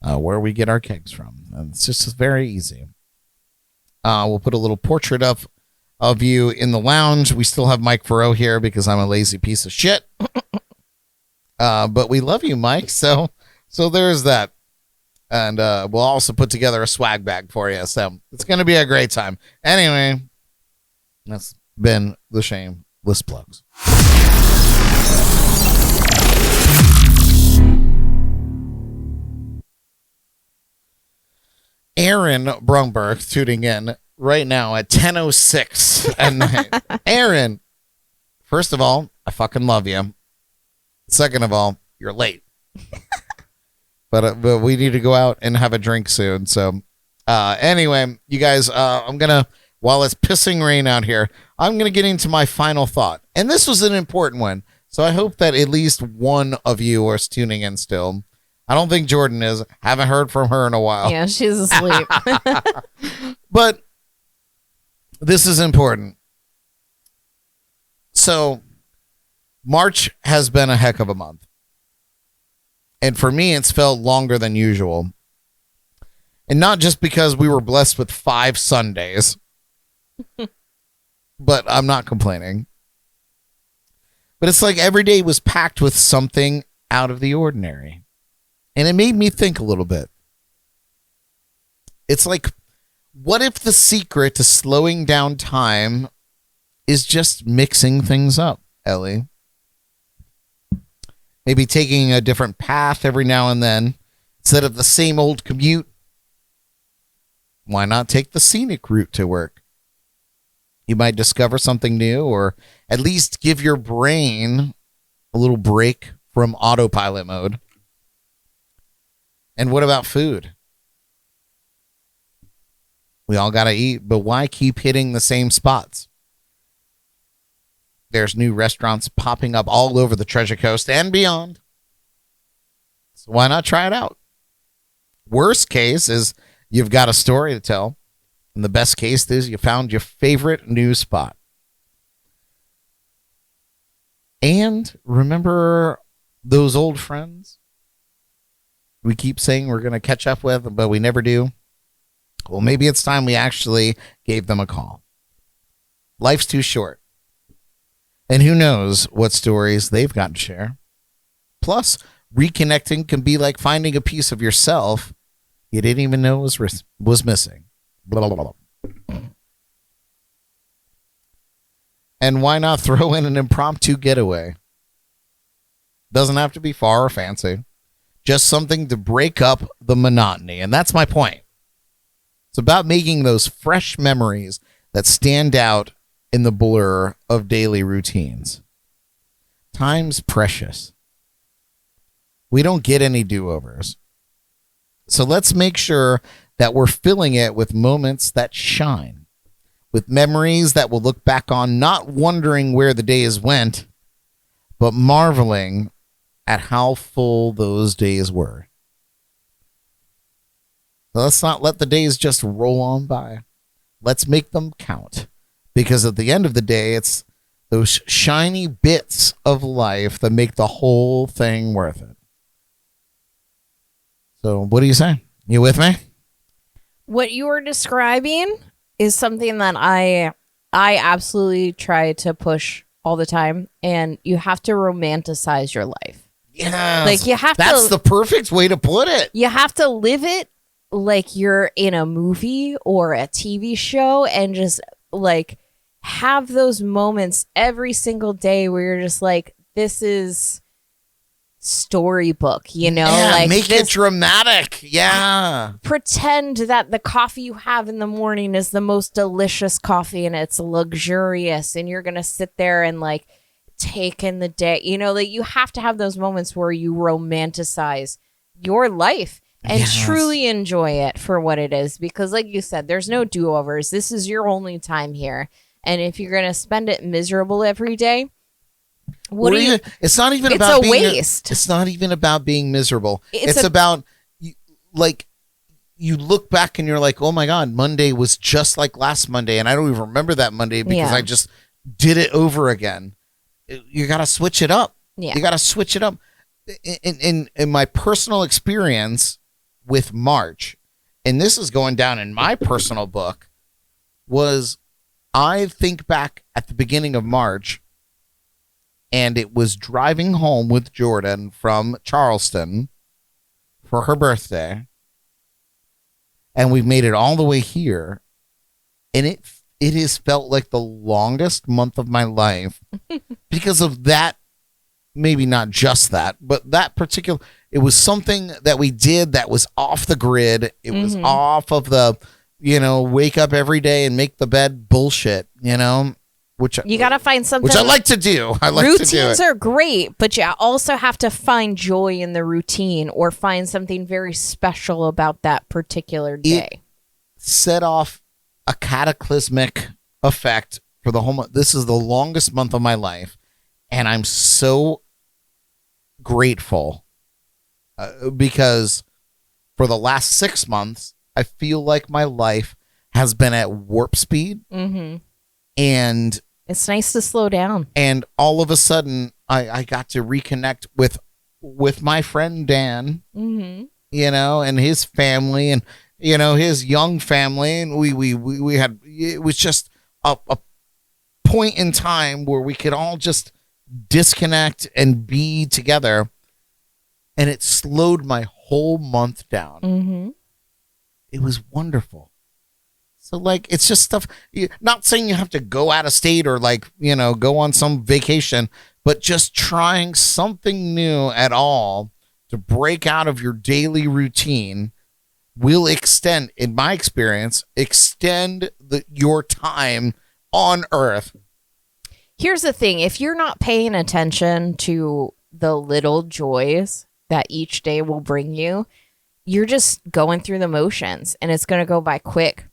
S1: where we get our kegs from. And it's just very easy. We'll put a little portrait of you in the lounge. We still have Mike Farrow here because I'm a lazy piece of shit. But we love you, Mike. So there's that. And we'll also put together a swag bag for you. So it's going to be a great time. Anyway, that's been the Shameless Plugs. Aaron Brumberg tuning in right now at 10:06 at night. Aaron, first of all, I fucking love you. Second of all, you're late. But we need to go out and have a drink soon. So anyway, you guys, while it's pissing rain out here, I'm going to get into my final thought. And this was an important one. So I hope that at least one of you are tuning in still. I don't think Jordan is. Haven't heard from her in a while.
S2: Yeah, she's asleep.
S1: But this is important. So March has been a heck of a month. And for me, it's felt longer than usual. And not just because we were blessed with 5 Sundays. But I'm not complaining. But it's like every day was packed with something out of the ordinary. And it made me think a little bit. It's like, what if the secret to slowing down time is just mixing things up, Ellie? Maybe taking a different path every now and then instead of the same old commute. Why not take the scenic route to work? You might discover something new, or at least give your brain a little break from autopilot mode. And what about food? We all got to eat, but why keep hitting the same spots? There's new restaurants popping up all over the Treasure Coast and beyond. So why not try it out? Worst case is you've got a story to tell. And the best case is you found your favorite new spot. And remember those old friends we keep saying we're going to catch up with, but we never do? Well, maybe it's time we actually gave them a call. Life's too short. And who knows what stories they've got to share. Plus, reconnecting can be like finding a piece of yourself you didn't even know was missing. Blah, blah, blah. And why not throw in an impromptu getaway? Doesn't have to be far or fancy. Just something to break up the monotony. And that's my point. It's about making those fresh memories that stand out in the blur of daily routines. Time's precious. We don't get any do-overs. So let's make sure that we're filling it with moments that shine, with memories that we'll look back on, not wondering where the days went, but marveling at how full those days were. So let's not let the days just roll on by. Let's make them count. Because at the end of the day, it's those shiny bits of life that make the whole thing worth it. So what do you say? You with me?
S2: What you were describing is something that I I absolutely try to push all the time, and you have to romanticize your life.
S1: Yeah.
S2: Like, you have
S1: That's
S2: to.
S1: the perfect way to put it.
S2: You have to live it like you're in a movie or a TV show, and just like have those moments every single day where you're just like, this is storybook,
S1: Yeah,
S2: like
S1: make
S2: this,
S1: it dramatic. Yeah.
S2: pretend that the coffee you have in the morning is the most delicious coffee and it's luxurious, and you're gonna sit there and like take in the day. Like you have to have those moments where you romanticize your life and
S1: Yes.
S2: truly enjoy it for what it is, because like you said, there's no do-overs. This is your only time here, and if you're gonna spend it miserable every day, what do you?
S1: It's not even
S2: It's
S1: about
S2: a
S1: being
S2: waste.
S1: It's not even about being miserable.
S2: It's
S1: It's
S2: a-
S1: about you look back and you're like, oh my God, Monday was just like last Monday, and I don't even remember that Monday because
S2: Yeah.
S1: I just did it over again. You got to switch it up.
S2: Yeah.
S1: You got to switch it up. In my personal experience with March, and this is going down in my personal book, was I think back at the beginning of March, and it was driving home with Jordan from Charleston for her birthday, and we've made it all the way here, and it has felt like the longest month of my life because of that. Maybe not just that, but that particular, it was something that we did that was off the grid. It was off of the, wake up every day and make the bed bullshit, which
S2: You got to find something.
S1: which I like to do. I like
S2: Routines
S1: to do it.
S2: are great, but you also have to find joy in the routine or find something very special about that particular day.
S1: Set off a cataclysmic effect for the whole month. This is the longest month of my life, and I'm so grateful because for the last 6 months, I feel like my life has been at warp speed, and
S2: It's nice to slow down.
S1: and all of a sudden, I got to reconnect with my friend Dan, and his family, and his young family, and we had, it was just a point in time where we could all just disconnect and be together, and it slowed my whole month down. It was wonderful. So it's just stuff, not saying you have to go out of state or go on some vacation, but just trying something new at all to break out of your daily routine will extend, in my experience, your time on Earth.
S2: Here's the thing. If you're not paying attention to the little joys that each day will bring you, you're just going through the motions, and it's going to go by quick.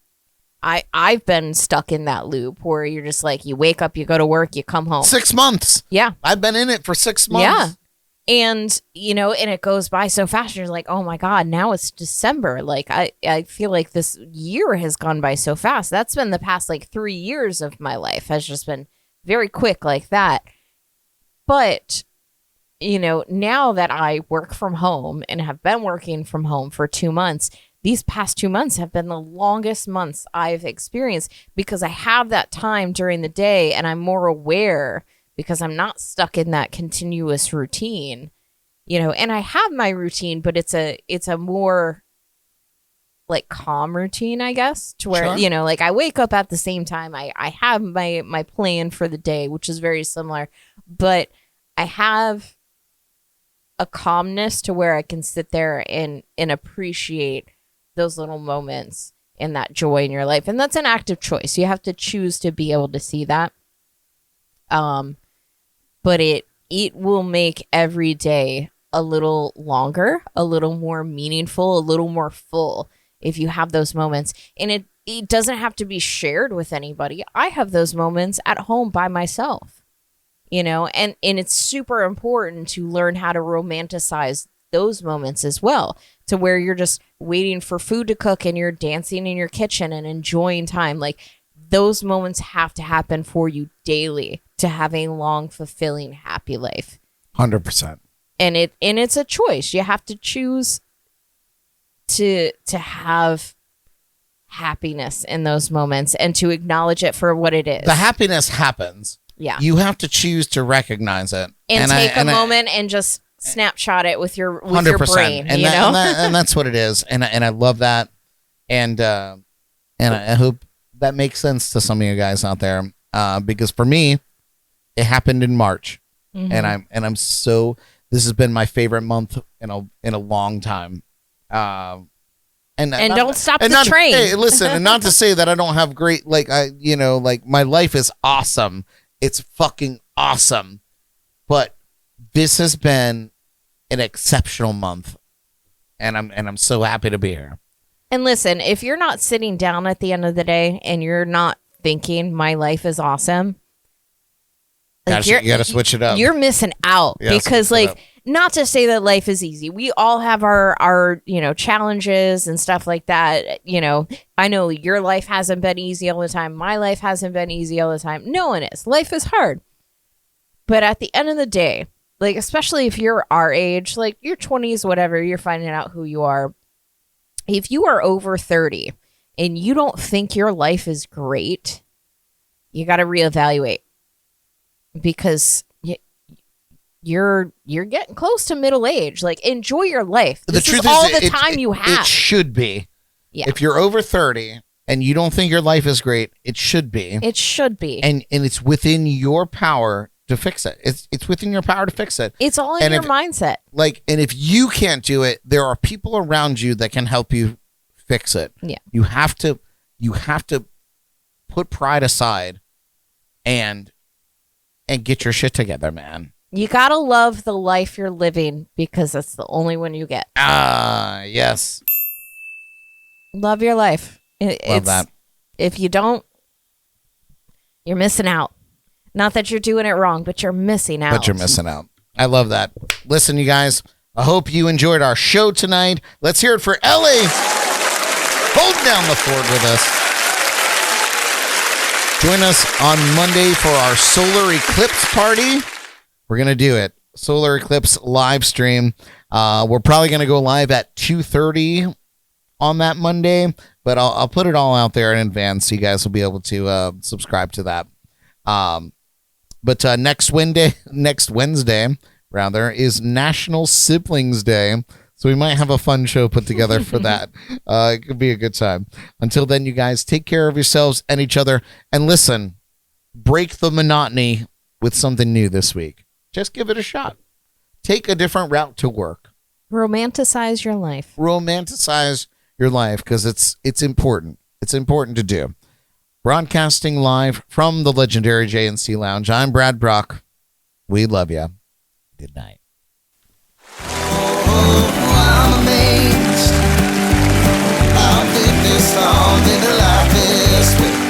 S2: I've been stuck in that loop where you're just like, you wake up, you go to work, you come home.
S1: 6 months.
S2: Yeah.
S1: I've been in it for 6 months.
S2: Yeah. And, and it goes by so fast. You're like, oh my God, now it's December. Like, I feel like this year has gone by so fast. That's been the past 3 years of my life, has just been very quick like that. But, now that I work from home and have been working from home for 2 months, these past 2 months have been the longest months I've experienced because I have that time during the day and I'm more aware because I'm not stuck in that continuous routine, and I have my routine, but it's a more calm routine, I guess, to where,
S1: Sure.
S2: I wake up at the same time. I have my plan for the day, which is very similar, but I have a calmness to where I can sit there and appreciate those little moments and that joy in your life. And that's an active choice. You have to choose to be able to see that. But it will make every day a little longer, a little more meaningful, a little more full if you have those moments. And it doesn't have to be shared with anybody. I have those moments at home by myself, and it's super important to learn how to romanticize those moments as well, to where you're just waiting for food to cook and you're dancing in your kitchen and enjoying time. Those moments have to happen for you daily to have a long, fulfilling, happy life.
S1: 100%.
S2: And it's a choice. You have to choose to have happiness in those moments and to acknowledge it for what it is.
S1: The happiness happens.
S2: Yeah.
S1: You have to choose to recognize it.
S2: And take a moment and just snapshot it with your
S1: 100%.
S2: brain,
S1: and
S2: you know?
S1: and that's what it is. And I love that. And I hope that makes sense to some of you guys out there. Because for me, it happened in March.
S2: Mhm.
S1: And I'm so, this has been my favorite month in a long time. And
S2: don't stop the
S1: not,
S2: train.
S1: Hey, listen, and not to say that I don't have great, like, my life is awesome. It's fucking awesome. But this has been an exceptional month. And I'm so happy to be here.
S2: And listen, if you're not sitting down at the end of the day and you're not thinking my life is awesome, like
S1: You gotta switch it up.
S2: You're missing out
S1: Yeah,
S2: because,
S1: switch it
S2: like,
S1: up.
S2: not to say that life is easy. We all have our challenges and stuff like that. I know your life hasn't been easy all the time. My life hasn't been easy all the time. No one is. Life is hard. But at the end of the day, like, especially if you're our age, like your 20s, whatever, you're finding out who you are. If you are over 30 and you don't think your life is great, you got to reevaluate because you're getting close to middle age. Like, enjoy your life. This is all the time you have.
S1: It should be.
S2: Yeah.
S1: If you're over 30 and you don't think your life is great, it should be.
S2: It should be.
S1: And it's within your power to fix it. It's within your power to fix it.
S2: It's all in your mindset.
S1: And if you can't do it, there are people around you that can help you fix it.
S2: Yeah.
S1: You have to put pride aside and get your shit together, man.
S2: You got to love the life you're living because that's the only one you get.
S1: Yes.
S2: Love your life.
S1: Love that.
S2: If you don't, you're missing out. Not that you're doing it wrong, but you're missing out.
S1: But you're missing out. I love that. Listen, you guys, I hope you enjoyed our show tonight. Let's hear it for Elly. Hold down the fort with us. Join us on Monday for our solar eclipse party. We're going to do it. Solar eclipse live stream. We're probably going to go live at 2:30 on that Monday, but I'll put it all out there in advance so you guys will be able to subscribe to that. But next Wednesday, rather, is National Siblings Day. So we might have a fun show put together for that. It could be a good time. Until then, you guys, take care of yourselves and each other. And listen, break the monotony with something new this week. Just give it a shot. Take a different route to work.
S2: Romanticize your life.
S1: Romanticize your life because it's important. It's important to do. Broadcasting live from the legendary JNC Lounge. I'm Brad Brock. We love you. Good night.
S6: I'm amazed. How did this all into like this?